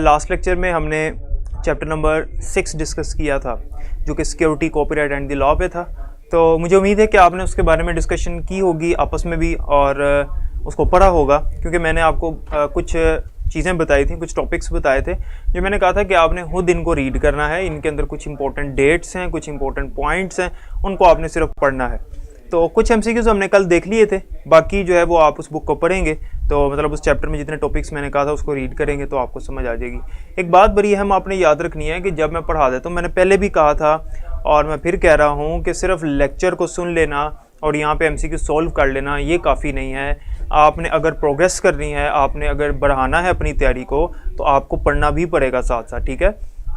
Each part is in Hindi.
लास्ट लेक्चर में हमने चैप्टर नंबर 6 डिस्कस किया था, जो कि security, copyright and the law पे था। तो मुझे उम्मीद है कि आपने उसके बारे में डिस्कशन की होगी आपस में भी और उसको पढ़ा होगा, क्योंकि मैंने आपको कुछ चीज़ें बताई थी, कुछ टॉपिक्स बताए थे जो मैंने कहा था कि आपने खुद इनको रीड करना है। इनके अंदर कुछ इंपॉर्टेंट डेट्स हैं, कुछ इंपॉर्टेंट पॉइंट्स हैं, उनको आपने सिर्फ पढ़ना है। तो कुछ एमसीक्यूज़ हमने कल देख लिए थे, बाकी जो है वो आप उस बुक को पढ़ेंगे तो मतलब उस चैप्टर में जितने टॉपिक्स मैंने कहा था उसको रीड करेंगे तो आपको समझ आ जाएगी। एक बात बड़ी अहम आपने याद रखनी है कि जब मैं पढ़ा देता हूँ, मैंने पहले भी कहा था और मैं फिर कह रहा हूँ कि सिर्फ लेक्चर को सुन लेना और यहाँ पे एमसीक्यू सॉल्व कर लेना ये काफ़ी नहीं है। आपने अगर प्रोग्रेस करनी है, आपने अगर बढ़ाना है अपनी तैयारी को, तो आपको पढ़ना भी पड़ेगा साथ साथ, ठीक है।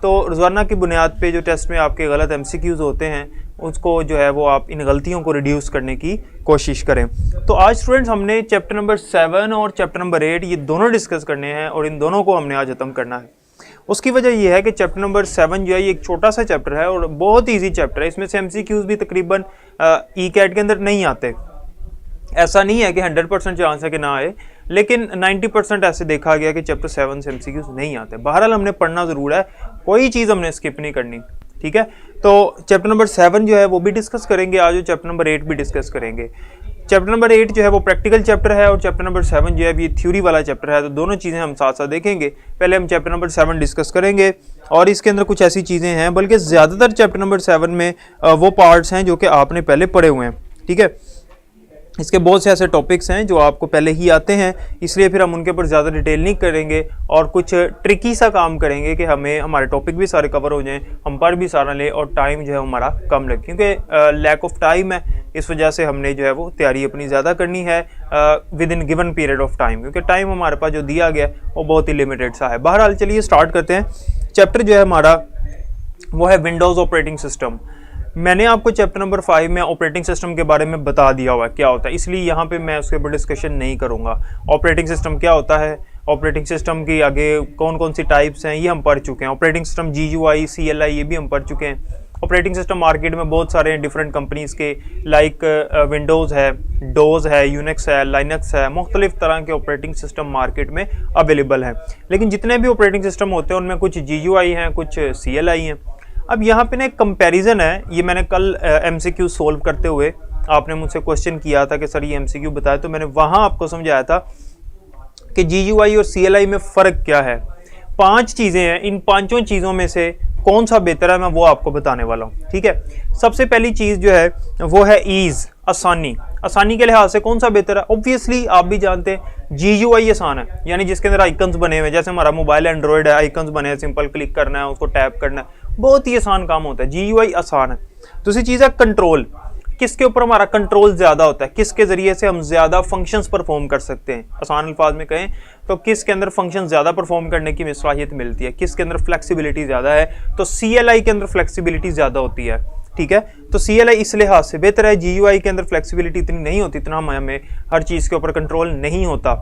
तो रोज़ाना की बुनियाद पे जो टेस्ट में आपके गलत एमसीक्यूज़ होते हैं उसको जो है वो आप इन गलतियों को रिड्यूस करने की कोशिश करें। तो आज स्टूडेंट्स हमने चैप्टर नंबर 7 और चैप्टर नंबर 8 ये दोनों डिस्कस करने हैं और इन दोनों को हमने आज खत्म करना है। उसकी वजह यह है कि चैप्टर नंबर 7 जो है ये एक छोटा सा चैप्टर है और बहुत ईजी चैप्टर है। इसमें से एमसीक्यूज़ भी तकरीबन ई-कैट के अंदर नहीं आते। ऐसा नहीं है कि 100% चांस है कि ना आए, लेकिन 90% ऐसे देखा गया कि चैप्टर 7 से एमसीक्यूज़ नहीं आते। बहरहाल हमने पढ़ना ज़रूर है, कोई चीज़ हमने स्किप नहीं करनी, ठीक है। तो चैप्टर नंबर 7 जो है वो भी डिस्कस करेंगे आज, और चैप्टर नंबर 8 भी डिस्कस करेंगे। चैप्टर नंबर 8 जो है वो प्रैक्टिकल चैप्टर है और चैप्टर नंबर 7 जो है ये थ्योरी वाला चैप्टर है। तो दोनों चीज़ें हम साथ साथ देखेंगे। पहले हम चैप्टर नंबर 7 डिस्कस करेंगे और इसके अंदर कुछ ऐसी चीज़ें हैं, बल्कि ज़्यादातर चैप्टर नंबर 7 में वो पार्ट्स हैं जो कि आपने पहले पढ़े हुए हैं, ठीक है। इसके बहुत से ऐसे टॉपिक्स हैं जो आपको पहले ही आते हैं, इसलिए फिर हम उनके ऊपर ज़्यादा डिटेल नहीं करेंगे और कुछ ट्रिकी सा काम करेंगे कि हमारे टॉपिक भी सारे कवर हो जाएं, हम पढ़ भी सारा लें और टाइम जो है हमारा कम लगे, क्योंकि लैक ऑफ टाइम है। इस वजह से हमने जो है वो तैयारी अपनी ज़्यादा करनी है with in given period of time, क्योंकि टाइम हमारे पास जो दिया गया वो बहुत ही लिमिटेड सा है। बहरहाल चलिए स्टार्ट करते हैं। चैप्टर जो है हमारा वो है विंडोज़ ऑपरेटिंग सिस्टम। मैंने आपको चैप्टर नंबर 5 में ऑपरेटिंग सिस्टम के बारे में बता दिया हुआ है क्या होता है, इसलिए यहाँ पे मैं उसके ऊपर डिस्कशन नहीं करूँगा। ऑपरेटिंग सिस्टम क्या होता है, ऑपरेटिंग सिस्टम की आगे कौन कौन सी टाइप्स हैं ये हम पढ़ चुके हैं। ऑपरेटिंग सिस्टम GUI, CLI ये भी हम पढ़ चुके हैं। ऑपरेटिंग सिस्टम मार्केट में बहुत सारे हैं डिफरेंट कंपनीज़ के, लाइक विंडोज़ है, डोज है, यूनिक्स है, लाइनक्स है, मुख्तलिफ तरह के ऑपरेटिंग सिस्टम मार्केट में अवेलेबल हैं। लेकिन जितने भी ऑपरेटिंग सिस्टम होते हैं उनमें कुछ GUI हैं, कुछ CLI हैं। अब यहाँ पे ना एक कंपैरिजन है, ये मैंने कल MCQ सोल्व करते हुए आपने मुझसे क्वेश्चन किया था कि सर ये MCQ बताए, तो मैंने वहाँ आपको समझाया था कि GUI और CLI में फ़र्क क्या है। 5 चीज़ें हैं, इन 5 चीज़ों में से कौन सा बेहतर है मैं वो आपको बताने वाला हूँ, ठीक है। सबसे पहली चीज़ जो है वो है ईज़, आसानी। आसानी के लिहाज से कौन सा बेहतर है? ऑब्वियसली आप भी जानते हैं GUI आसान है, यानी जिसके अंदर आइकन्स बने हुए, जैसे हमारा मोबाइल एंड्रॉयड है, आइकन्स बने हैं, सिंपल क्लिक करना है, उसको टैप करना है, बहुत ही आसान काम होता है। GUI आसान है। दूसरी चीज़ है कंट्रोल। किसके ऊपर हमारा कंट्रोल ज़्यादा होता है, किसके ज़रिए से हम ज़्यादा फंक्शंस परफॉर्म कर सकते हैं। आसान अल्फाज में कहें तो किसके अंदर फंक्शन ज़्यादा परफॉर्म करने की सलाहियत मिलती है, किसके अंदर फ्लेक्सिबिलिटी ज़्यादा है, तो CLI के अंदर फ्लेक्सिबिलिटी ज़्यादा होती है, ठीक है। तो CLI इस लिहाज से बेहतर है। GUI के अंदर फ्लेक्सिबिलिटी इतनी नहीं होती, इतना हमें हर चीज़ के ऊपर कंट्रोल नहीं होता।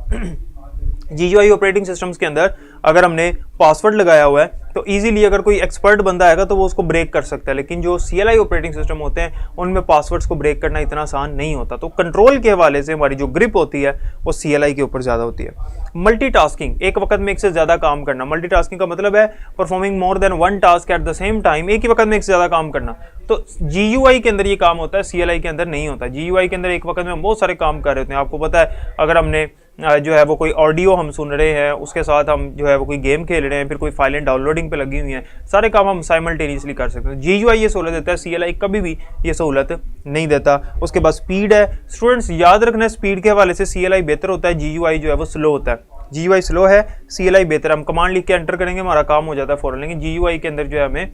GUI ऑपरेटिंग सिस्टम्स के अंदर अगर हमने पासवर्ड लगाया हुआ है तो इजीली अगर कोई एक्सपर्ट बंदा आएगा तो वो उसको ब्रेक कर सकता है, लेकिन जो CLI ऑपरेटिंग सिस्टम होते हैं उनमें पासवर्ड्स को ब्रेक करना इतना आसान नहीं होता। तो कंट्रोल के हवाले से हमारी जो ग्रिप होती है वो CLI के ऊपर ज़्यादा होती है। मल्टीटास्किंग, एक वक्त में एक से ज़्यादा काम करना। मल्टीटास्किंग का मतलब है performing more than one task at the same time, एक ही वक्त में एक से ज़्यादा काम करना। तो GUI के अंदर ये काम होता है, CLI के अंदर नहीं होता। GUI के अंदर एक वक्त में हम बहुत सारे काम कर रहे होते हैं। आपको पता है अगर हमने जो है वो कोई ऑडियो हम सुन रहे हैं, उसके साथ हम जो है वो कोई गेम खेल रहे हैं, फिर कोई फाइलें डाउनलोडिंग पे लगी हुई हैं, सारे काम हम साइमल्टेनियसली कर सकते हैं। GUI ये सहूलत देता है, CLI कभी भी ये सहूलत नहीं देता। उसके बाद स्पीड है। स्टूडेंट्स याद रखना, स्पीड के हवाले से CLI बेहतर होता है, GUI जो है वो स्लो होता है। GUI स्लो है, CLI बेहतर है। हम कमांड लिख के एंटर करेंगे, हमारा काम हो जाता है फ़ौरन, लेकिन GUI के अंदर जो है हमें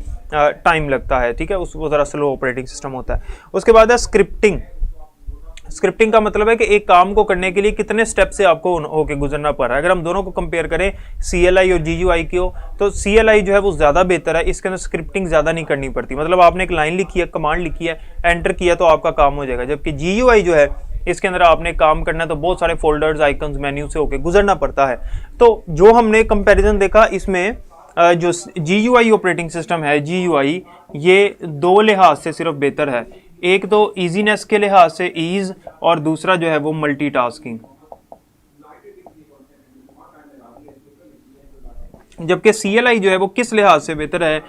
टाइम लगता है, ठीक है। वो ज़रा स्लो ऑपरेटिंग सिस्टम होता है। उसके बाद है स्क्रिप्टिंग। स्क्रिप्टिंग का मतलब है कि एक काम को करने के लिए कितने स्टेप से आपको होके गुजरना पड़ रहा है। अगर हम दोनों को कंपेयर करें CLI और GUI को, तो CLI जो है वो ज़्यादा बेहतर है, इसके अंदर स्क्रिप्टिंग ज़्यादा नहीं करनी पड़ती। मतलब आपने एक लाइन लिखी है, कमांड लिखी है, एंटर किया तो आपका काम हो जाएगा। जबकि GUI जो है इसके अंदर आपने काम करना है तो बहुत सारे फोल्डर्स, आइकन्स, मेन्यू से होके गुजरना पड़ता है। तो जो हमने कंपेरिजन देखा इसमें जो GUI ऑपरेटिंग सिस्टम है, GUI ये 2 लिहाज से सिर्फ बेहतर है। एक तो ईजीनेस के लिहाज से ईज, और दूसरा जो है वो मल्टीटास्किंग। जबकि CLI जो है वो किस लिहाज से बेहतर है,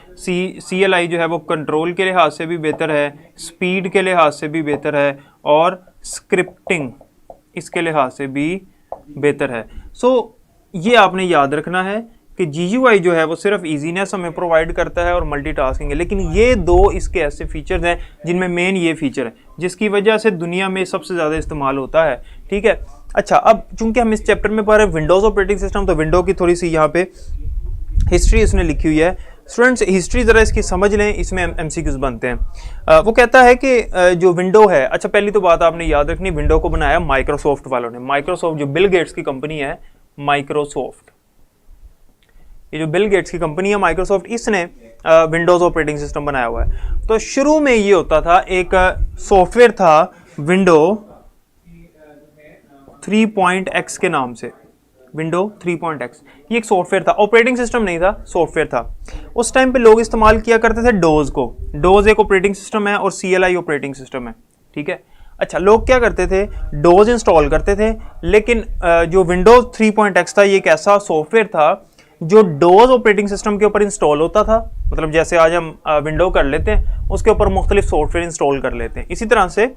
CLI जो है वो कंट्रोल के लिहाज से भी बेहतर है, स्पीड के लिहाज से भी बेहतर है और स्क्रिप्टिंग इसके लिहाज से भी बेहतर है। ये आपने याद रखना है कि GUI जो है वो सिर्फ इजीनेस हमें प्रोवाइड करता है और मल्टीटास्किंग है, लेकिन ये दो इसके ऐसे फीचर्स हैं जिनमें मेन ये फीचर है जिसकी वजह से दुनिया में सबसे ज़्यादा इस्तेमाल होता है। ठीक है, अच्छा, अब चूंकि हम इस चैप्टर में पढ़ रहे हैं विंडोज़ ऑपरेटिंग सिस्टम, तो विंडो की थोड़ी सी यहाँ पे हिस्ट्री इसने लिखी हुई है। स्टूडेंट्स हिस्ट्री ज़रा इसकी समझ लें, इसमें MCQs बनते हैं। वो कहता है कि जो विंडो है, अच्छा पहली तो बात आपने याद रखनी, विंडो को बनाया माइक्रोसॉफ्ट वालों ने। माइक्रोसॉफ्ट जो बिल गेट्स की कंपनी है, माइक्रोसॉफ्ट, ये जो बिल गेट्स की कंपनी है माइक्रोसॉफ्ट, इसने विंडोज़ ऑपरेटिंग सिस्टम बनाया हुआ है। तो शुरू में ये होता था, एक सॉफ्टवेयर था विंडो 3.x के नाम से, विंडो 3.x, ये एक सॉफ्टवेयर था, ऑपरेटिंग सिस्टम नहीं था, सॉफ्टवेयर था। उस टाइम पे लोग इस्तेमाल किया करते थे डोज को। डोज एक ऑपरेटिंग सिस्टम है और CLI ऑपरेटिंग सिस्टम है। ठीक है, अच्छा, लोग क्या करते थे, डोज इंस्टॉल करते थे, लेकिन जो विंडोज 3.x था ये एक ऐसा सॉफ्टवेयर था जो डोज ऑपरेटिंग सिस्टम के ऊपर इंस्टॉल होता था। मतलब जैसे आज हम विंडो कर लेते हैं, उसके ऊपर मुख्तलिफ सॉफ्टवेयर इंस्टॉल कर लेते हैं, इसी तरह से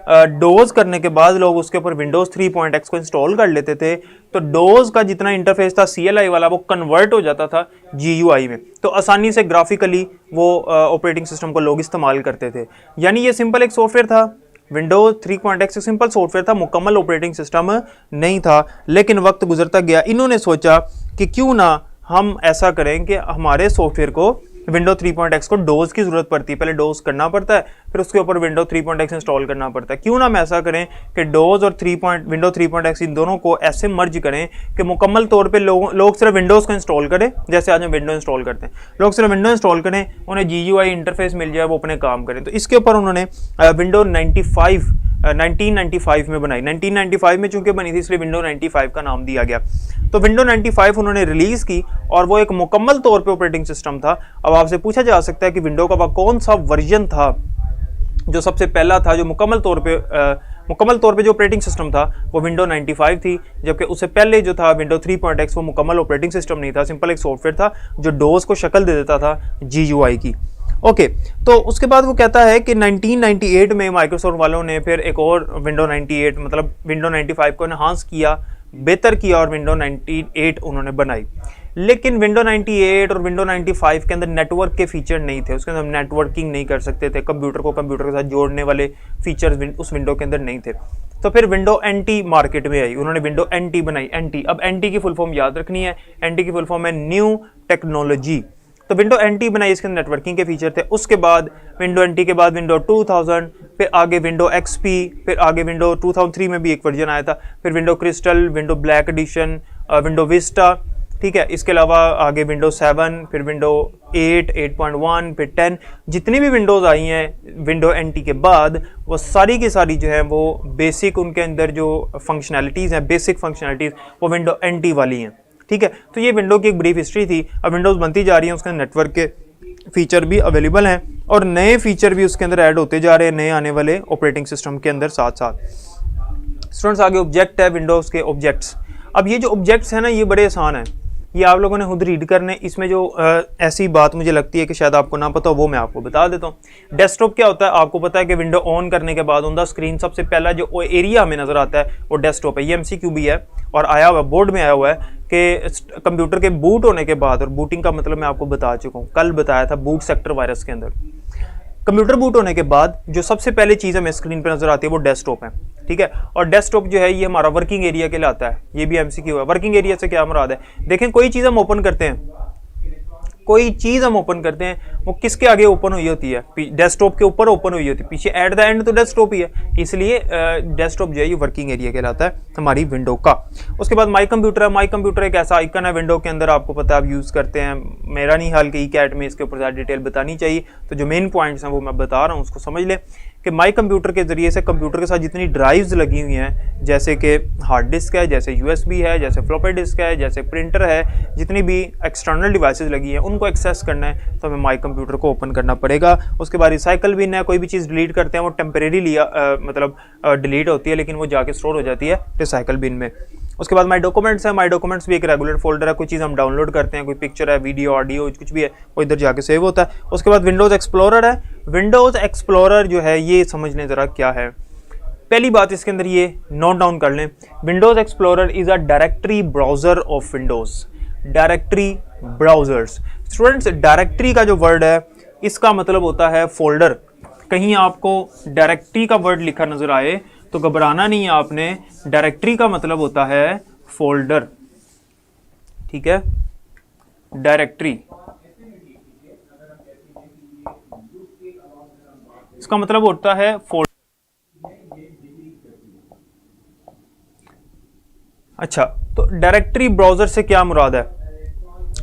डोज करने के बाद लोग उसके ऊपर विंडोज 3.x को इंस्टॉल कर लेते थे। तो डोज का जितना इंटरफेस था CLI वाला, वो कन्वर्ट हो जाता था GUI में, तो आसानी से ग्राफिकली वो ऑपरेटिंग सिस्टम को लोग इस्तेमाल करते थे। यानी ये सिंपल एक सॉफ्टवेयर था, विंडोज 3.x एक सिंपल सॉफ्टवेयर था, मुकम्मल ऑपरेटिंग सिस्टम नहीं था। लेकिन वक्त गुजरता गया, इन्होंने सोचा कि क्यों ना हम ऐसा करें कि हमारे सॉफ्टवेयर को विंडो 3.x को डोज की जरूरत पड़ती है, पहले डोज करना पड़ता है, फिर उसके ऊपर विंडो 3.x इंस्टॉल करना पड़ता है। क्यों ना हम ऐसा करें कि डोज और विंडो 3.x इन दोनों को ऐसे मर्ज करें कि मुकम्मल तौर पे लोग सिर्फ विंडोज़ को इंस्टॉल करें, जैसे आज हम विंडो इंस्टॉल करते हैं, लोग सिर्फ विंडो इंस्टॉल करें, उन्हें GUI इंटरफेस मिल जाए, वो अपने काम करें। तो इसके ऊपर उन्होंने विंडो 1995 में बनाई। 1995 में चूंकि बनी थी इसलिए विंडो 95 का नाम दिया गया। तो विंडो 95 उन्होंने रिलीज की और वो एक मुकम्मल तौर पे ऑपरेटिंग सिस्टम था। अब आपसे पूछा जा सकता है कि विंडो का वह कौन सा वर्जन था जो सबसे पहला था, जो मुकम्मल तौर पे जो ऑपरेटिंग सिस्टम था वो विंडो 95 थी, जबकि उससे पहले जो था विंडो 3.x वो मुकम्मल ऑपरेटिंग सिस्टम नहीं था, सिंपल एक सॉफ्टवेयर था जो डोज को शक्ल दे देता था GUI की। ओके, तो उसके बाद वो कहता है कि 1998 में माइक्रोसॉफ्ट वालों ने फिर एक और विंडो 98 मतलब विंडो 95 को एनहांस किया, बेहतर किया और विंडो 98 उन्होंने बनाई। लेकिन विंडो 98 और विंडो 95 के अंदर नेटवर्क के फीचर नहीं थे, उसके अंदर नेटवर्किंग नहीं कर सकते थे, कंप्यूटर को कंप्यूटर के साथ जोड़ने वाले फीचर्स उस विंडो के अंदर नहीं थे। तो फिर विंडो NT मार्केट में आई, उन्होंने विंडो NT बनाई। NT, अब NT की फुल फॉर्म याद रखनी है, NT की फुल फॉर्म है न्यू टेक्नोलॉजी। तो विंडो NT बनाई, इसके अंदर नेटवर्किंग के फीचर थे। उसके बाद विंडो NT के बाद विंडो 2000, फिर आगे विंडो XP, फिर आगे विंडो 2003 में भी एक वर्जन आया था, फिर window crystal, window black edition, window Vista, ठीक है। इसके अलावा आगे विंडो 7, फिर विंडो 8, 8.1, फिर 10, जितनी भी विंडोज़ आई हैं विंडो NT के बाद, वो सारी की सारी जो है वो बेसिक, उनके अंदर जो फंक्शनैलिटीज़ हैं, बेसिक फंक्शनैलिटीज़, वो विंडो NT वाली हैं, ठीक है। तो ये विंडो की एक ब्रीफ हिस्ट्री थी। अब विंडोज़ बनती जा रही हैं, उसके नेटवर्क के फीचर भी अवेलेबल हैं और नए फीचर भी उसके अंदर ऐड होते जा रहे हैं, नए आने वाले ऑपरेटिंग सिस्टम के अंदर साथ साथ। स्टूडेंट्स, आगे ऑब्जेक्ट है, विंडोज़ के ऑब्जेक्ट्स। अब ये जो ऑब्जेक्ट्स हैं ना, ये बड़े आसान हैं, ये आप लोगों ने खुद रीड करने। इसमें जो ऐसी बात मुझे लगती है कि शायद आपको ना पता हो, वो मैं आपको बता देता हूँ। डेस्कटॉप क्या होता है, आपको पता है कि विंडो ऑन करने के बाद ऑन द स्क्रीन सबसे पहला जो एरिया हमें नज़र आता है वो डेस्कटॉप है। ये MCQ भी है और आया हुआ बोर्ड में आया हुआ है कि कंप्यूटर के बूट होने के बाद, और बूटिंग का मतलब मैं आपको बता चुका हूँ, कल बताया था बूट सेक्टर वायरस के अंदर। कंप्यूटर बूट होने के बाद जो सबसे पहले चीज़ हमें स्क्रीन पर नजर आती है वो डेस्कटॉप है, ठीक है। और डेस्कटॉप जो है ये हमारा वर्किंग एरिया कहलाता है। ये भी MCQ है। वर्किंग एरिया से क्या मुराद है, देखें कोई चीज़ हम ओपन करते हैं, कोई चीज़ हम ओपन करते हैं, वो किसके आगे ओपन हुई होती है, डेस्कटॉप के ऊपर ओपन हुई होती है, पीछे एट द एंड तो डेस्कटॉप ही है, इसलिए डेस्कटॉप जो है ये वर्किंग एरिया कहलाता है हमारी विंडो का। उसके बाद माई कंप्यूटर है। माई कंप्यूटर एक ऐसा आइकन है विंडो के अंदर, आपको पता है आप यूज़ करते हैं। मेरा नहीं हाल कि कैट में इसके ऊपर ज़्यादा डिटेल बतानी चाहिए, तो जो मेन पॉइंट्स हैं वो मैं बता रहा हूँ, उसको समझ लें कि माई कंप्यूटर के ज़रिए से कंप्यूटर के साथ जितनी ड्राइव्स लगी हुई हैं, जैसे कि हार्ड डिस्क है, जैसे USB है, जैसे फ्लॉपी डिस्क है, जैसे प्रिंटर है, जितनी भी एक्सटर्नल डिवाइसेस लगी हैं उनको एक्सेस करना है तो हमें माई कंप्यूटर को ओपन करना पड़ेगा। उसके बाद रिसाइकल बिन है, कोई भी चीज़ डिलीट करते हैं वो टेम्परेरी मतलब डिलीट होती है, लेकिन वो जाके स्टोर हो जाती है रिसाइकल बिन में। उसके बाद माई डॉक्यूमेंट्स है, माई डॉक्यूमेंट्स भी एक रेगुलर फोल्डर है, कोई चीज़ हम डाउनलोड करते हैं, कोई पिक्चर है, वीडियो, ऑडियो, कुछ भी है वो इधर जाके सेव होता है। उसके बाद विंडोज़ एक्सप्लोरर है। विंडोज़ एक्सप्लोरर जो है ये समझ लें ज़रा क्या है। पहली बात इसके अंदर ये नोट डाउन कर लें, Windows explorer is a directory browser of Windows. Directory browsers students, directory का जो वर्ड है इसका मतलब होता है फोल्डर। कहीं आपको डायरेक्टरी का वर्ड लिखा नजर आए तो घबराना नहीं है आपने, डायरेक्टरी का मतलब होता है फोल्डर, ठीक है, डायरेक्टरी इसका मतलब होता है फोल्डर। अच्छा, तो डायरेक्टरी ब्राउज़र से क्या मुराद है?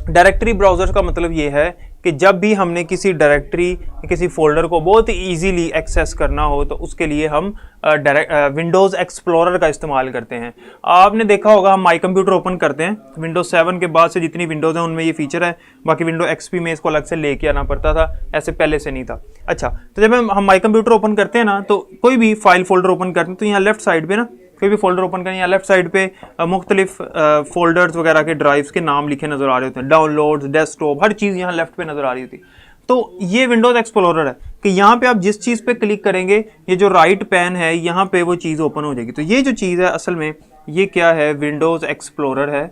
डायरेक्टरी ब्राउज़र का मतलब ये है कि जब भी हमने किसी डायरेक्टरी, किसी फोल्डर को बहुत ईजीली एक्सेस करना हो तो उसके लिए हम विंडोज़ एक्सप्लोरर का इस्तेमाल करते हैं। आपने देखा होगा हम माई कंप्यूटर ओपन करते हैं, विंडोज़ 7 के बाद से जितनी विंडोज़ हैं उनमें ये फीचर है, बाकी विंडो एक्सपी में इसको अलग से लेके आना पड़ता था, ऐसे पहले से नहीं था। अच्छा, तो जब हम माई कंप्यूटर ओपन करते हैं ना, तो कोई भी फाइल फोल्डर ओपन करते हैं तो यहाँ लेफ्ट साइड पर ना कोई भी फोल्डर ओपन करें, या लेफ्ट साइड पे मुख्तलिफ फोल्डर्स वगैरह के ड्राइव्स के नाम लिखे नजर आ रहे होते हैं, डाउनलोड्स, डेस्कटॉप, हर चीज़ यहाँ लेफ्ट पे नजर आ रही होती। तो ये विंडोज़ एक्सप्लोरर है कि यहाँ पे आप जिस चीज़ पे क्लिक करेंगे ये जो राइट पैन है यहाँ पे वो चीज़ ओपन हो जाएगी। तो ये जो चीज़ है असल में ये क्या है, विंडोज़ एक्सप्लोरर है,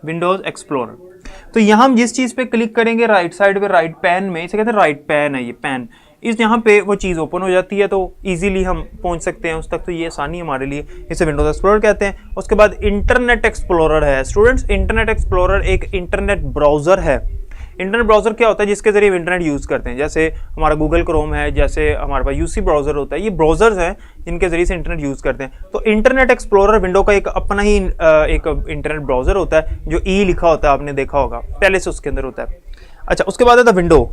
विंडोज़ एक्सप्लोरर। तो यहाँ हम जिस चीज़ पे क्लिक करेंगे राइट साइड पे, राइट पैन में, इसे कहते हैं राइट पैन है ये पैन, इस यहाँ पे वो चीज़ ओपन हो जाती है तो इजीली हम पहुंच सकते हैं उस तक। तो ये आसानी हमारे लिए, इसे विंडोज़ एक्सप्लोरर कहते हैं। उसके बाद इंटरनेट एक्सप्लोरर है स्टूडेंट्स। इंटरनेट एक्सप्लोरर एक इंटरनेट ब्राउज़र है। इंटरनेट ब्राउज़र क्या होता है? जिसके जरिए हम इंटरनेट यूज़ करते हैं, जैसे हमारा गूगल क्रोम है, जैसे हमारे पास यूसी ब्राउज़र होता है, ये ब्राउज़र्स हैं जिनके जरिए से इंटरनेट यूज़ करते हैं। तो इंटरनेट एक्सप्लोरर विंडो का एक अपना ही एक इंटरनेट ब्राउज़र होता है जो ई लिखा होता है, आपने देखा होगा पहले से उसके अंदर होता है। अच्छा, उसके बाद है द विंडो।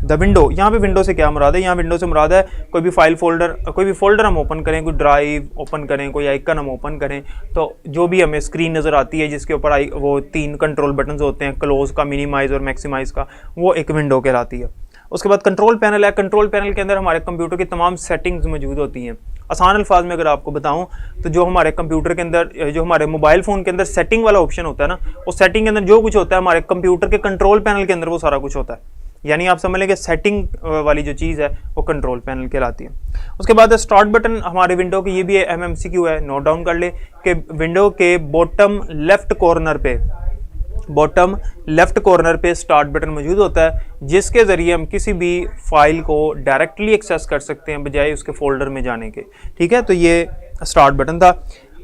द विंडो, यहाँ पे विंडो से क्या मुराद है? यहाँ विंडो से मुराद है कोई भी फाइल फोल्डर, कोई भी फोल्डर हम ओपन करें, कोई ड्राइव ओपन करें, कोई आइकन हम ओपन करें, तो जो भी हमें स्क्रीन नज़र आती है जिसके ऊपर वो 3 कंट्रोल बटन्स होते हैं, क्लोज का, मिनिमाइज और मैक्सिमाइज का, वो एक विंडो कहलाती है। उसके बाद कंट्रोल पैनल है। कंट्रोल पैनल के अंदर हमारे कंप्यूटर की तमाम सेटिंग्स मौजूद होती हैं। आसान अल्फाज में अगर आपको बताऊं तो जो हमारे कंप्यूटर के अंदर, जो हमारे मोबाइल फ़ोन के अंदर सेटिंग वाला ऑप्शन होता है ना, उस सेटिंग के अंदर जो कुछ होता है हमारे कंप्यूटर के कंट्रोल पैनल के अंदर वो सारा कुछ होता है। यानी आप समझ लें कि सेटिंग वाली जो चीज़ है वो कंट्रोल पैनल कहलाती है। उसके बाद स्टार्ट बटन हमारे विंडो की, ये भी MMCQ है, नोट डाउन कर ले कि विंडो के बॉटम लेफ्ट कॉर्नर पे स्टार्ट बटन मौजूद होता है, जिसके ज़रिए हम किसी भी फाइल को डायरेक्टली एक्सेस कर सकते हैं बजाय उसके फोल्डर में जाने के। ठीक है, तो ये स्टार्ट बटन था।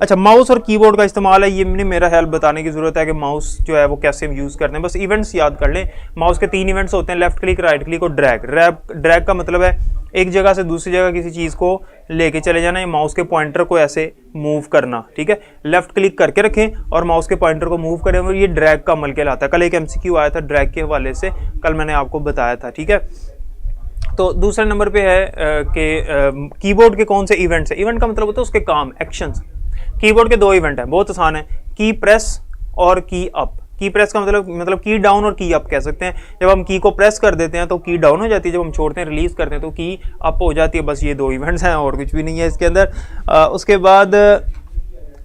अच्छा, माउस और कीबोर्ड का इस्तेमाल है, ये मेरा ख्याल बताने की ज़रूरत है कि माउस जो है वो कैसे यूज़ करते हैं। बस इवेंट्स याद कर लें। माउस के 3 इवेंट्स होते हैं, लेफ्ट क्लिक, राइट क्लिक और ड्रैग। ड्रैग का मतलब है एक जगह से दूसरी जगह किसी चीज़ को लेके चले जाना, या माउस के पॉइंटर को ऐसे मूव करना। ठीक है, लेफ्ट क्लिक करके रखें और माउस के पॉइंटर को मूव करें, और ये ड्रैग का अमल कहलाता है। कल एक MCQ आया था ड्रैग के हवाले से, कल मैंने आपको बताया था। ठीक है, तो दूसरे नंबर पे है कि कीबोर्ड के कौन से इवेंट्स है। इवेंट का मतलब होता है उसके काम, एक्शंस। कीबोर्ड के 2 इवेंट हैं, बहुत आसान है, की प्रेस और की अप। की प्रेस का मतलब की डाउन और की अप कह सकते हैं। जब हम की को प्रेस कर देते हैं तो की डाउन हो जाती है, जब हम छोड़ते हैं, रिलीज करते हैं तो की अप हो जाती है। बस ये 2 इवेंट्स हैं और कुछ भी नहीं है इसके अंदर। उसके बाद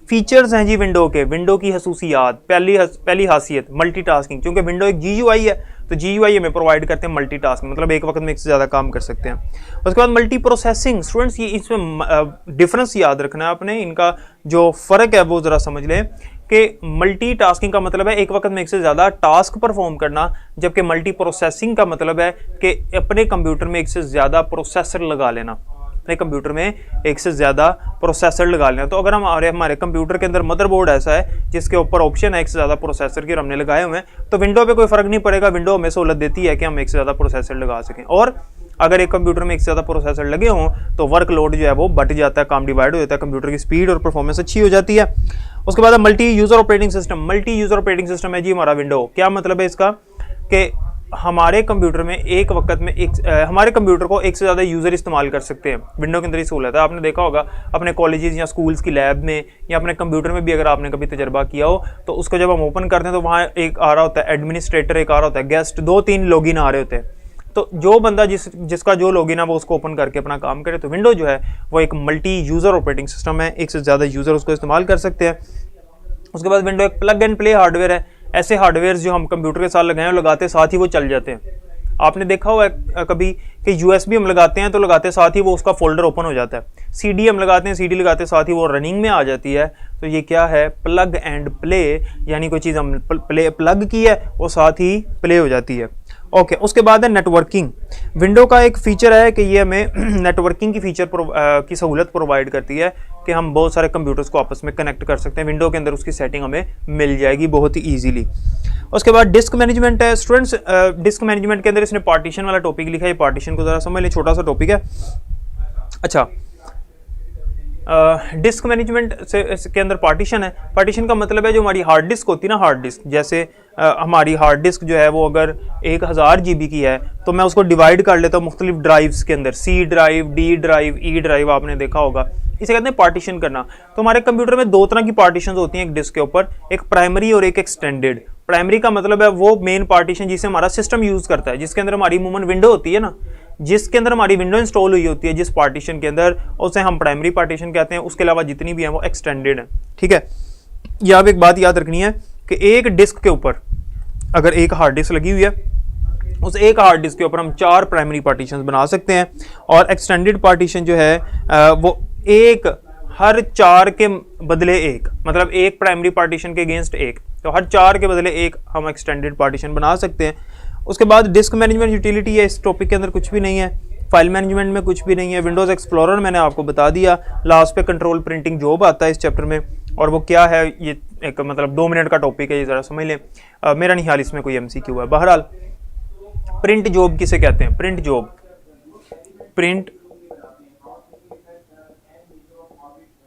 फीचर्स हैं जी विंडो के। विंडो की खसूसियात, पहली खासियत मल्टीटास्किंग। क्योंकि विंडो एक GUI है तो GUI हमें प्रोवाइड करते हैं मल्टीटास्किंग, मतलब एक वक्त में एक से ज़्यादा काम कर सकते हैं। उसके बाद मल्टी प्रोसेसिंग। स्टूडेंट्स ये इसमें डिफरेंस याद रखना है आपने, इनका जो फ़र्क है वो ज़रा समझ लें कि मल्टीटास्किंग का मतलब है एक वक्त में एक से ज़्यादा टास्क परफॉर्म करना, जबकि मल्टी प्रोसेसिंग का मतलब है कि अपने कंप्यूटर में एक से ज़्यादा प्रोसेसर लगा लेना, अपने कंप्यूटर में एक से ज़्यादा प्रोसेसर लगा लेना। तो अगर हमारे कंप्यूटर के अंदर मदरबोर्ड ऐसा है जिसके ऊपर ऑप्शन है एक से ज़्यादा प्रोसेसर के, हमने लगाए हुए हैं, तो विंडो पे कोई फ़र्क नहीं पड़ेगा। विंडो हमें सहूलत देती है कि हम एक से ज़्यादा प्रोसेसर लगा सकें। और अगर एक कंप्यूटर में एक से ज़्यादा प्रोसेसर लगे हों तो वर्कलोड जो है वो बढ़ जाता है, काम डिवाइड हो जाता है, कंप्यूटर की स्पीड और परफॉर्मेंस अच्छी हो जाती है। उसके बाद multi user operating system. Multi user operating system है जी हमारा विंडो। क्या मतलब है इसका? कि हमारे कंप्यूटर में एक वक्त में हमारे कंप्यूटर को एक से ज़्यादा यूज़र इस्तेमाल कर सकते हैं। विंडो के अंदर ही सहूलत है। आपने देखा होगा अपने कॉलेजेस या स्कूल्स की लैब में या अपने कंप्यूटर में भी, अगर आपने कभी तजर्बा किया हो, तो उसको जब हम ओपन करते हैं तो वहाँ एक आ रहा होता है एडमिनिस्ट्रेटर, एक आ रहा होता है गेस्ट, 2-3 लॉगिन आ रहे होते हैं। तो जो बंदा जिसका जो लॉगिन है वो उसको ओपन करके अपना काम करे। तो विंडो जो है वो एक मल्टी यूज़र ऑपरेटिंग सिस्टम है, एक से ज़्यादा यूज़र उसको इस्तेमाल कर सकते हैं। उसके बाद विंडो एक प्लग एंड प्ले हार्डवेयर है, ऐसे हार्डवेयर जो हम कंप्यूटर के साथ लगाए लगाते साथ ही वो चल जाते हैं। आपने देखा हुआ है कभी कि यूएसबी हम लगाते हैं तो लगाते साथ ही वो उसका फोल्डर ओपन हो जाता है, सीडी हम लगाते हैं, सीडी लगाते साथ ही वो रनिंग में आ जाती है। तो ये क्या है, प्लग एंड प्ले, यानी कोई चीज़ हम प्लग की है वो साथ ही प्ले हो जाती है। ओके, उसके बाद है नेटवर्किंग। विंडो का एक फीचर है कि ये हमें नेटवर्किंग की फीचर की सहूलत प्रोवाइड करती है कि हम बहुत सारे कंप्यूटर्स को आपस में कनेक्ट कर सकते हैं। विंडो के अंदर उसकी सेटिंग हमें मिल जाएगी बहुत ही ईजीली। उसके बाद डिस्क मैनेजमेंट है स्टूडेंट्स। डिस्क मैनेजमेंट के अंदर इसने पार्टीशन वाला टॉपिक लिखा है, पार्टीशन को ज़रा समझ लें, छोटा सा टॉपिक है। अच्छा, डिस्क मैनेजमेंट से इसके अंदर पार्टीशन है। पार्टीशन का मतलब है जो हमारी हार्ड डिस्क होती है ना, हार्ड डिस्क, जैसे हमारी हार्ड डिस्क जो है वो अगर 1000 GB की है तो मैं उसको डिवाइड कर लेता हूँ मुख्तलिफ ड्राइव्स के अंदर, C drive, D drive, E drive, आपने देखा होगा। इसे कहते हैं पार्टीशन करना। तो हमारे कंप्यूटर में दो तरह की पार्टीशन होती हैं एक डिस्क के ऊपर, एक प्राइमरी और एक एक्सटेंडेड। प्राइमरी का मतलब है वो मेन पार्टीशन जिसे हमारा सिस्टम यूज़ करता है, जिसके अंदर हमारी अमूमन विंडो होती है ना, जिसके अंदर हमारी विंडो इंस्टॉल हुई होती है जिस पार्टीशन के अंदर, उसे हम प्राइमरी पार्टीशन कहते हैं। उसके अलावा जितनी भी हैं वो एक्सटेंडेड है। ठीक है, यह आप एक बात याद रखनी है कि एक डिस्क के ऊपर अगर एक हार्ड डिस्क लगी हुई है, उस एक हार्ड डिस्क के ऊपर हम 4 प्राइमरी पार्टीशन बना सकते हैं। और एक्सटेंडेड पार्टीशन जो है वो एक हर 4 के बदले एक, मतलब एक प्राइमरी पार्टीशन के अगेंस्ट एक, तो हर 4 के बदले एक हम एक्सटेंडेड पार्टीशन बना सकते हैं। उसके बाद डिस्क मैनेजमेंट यूटिलिटी है, इस टॉपिक के अंदर कुछ भी नहीं है। फाइल मैनेजमेंट में कुछ भी नहीं है। विंडोज़ एक्सप्लोरर मैंने आपको बता दिया। लास्ट पे कंट्रोल प्रिंटिंग जॉब आता है इस चैप्टर में, और वो क्या है ये एक मतलब 2 मिनट का टॉपिक है, ये ज़रा समझ लें। मेरा नहीं ख्याल इसमें कोई MCQ है। बहरहाल प्रिंट जॉब किसे कहते हैं, print job, print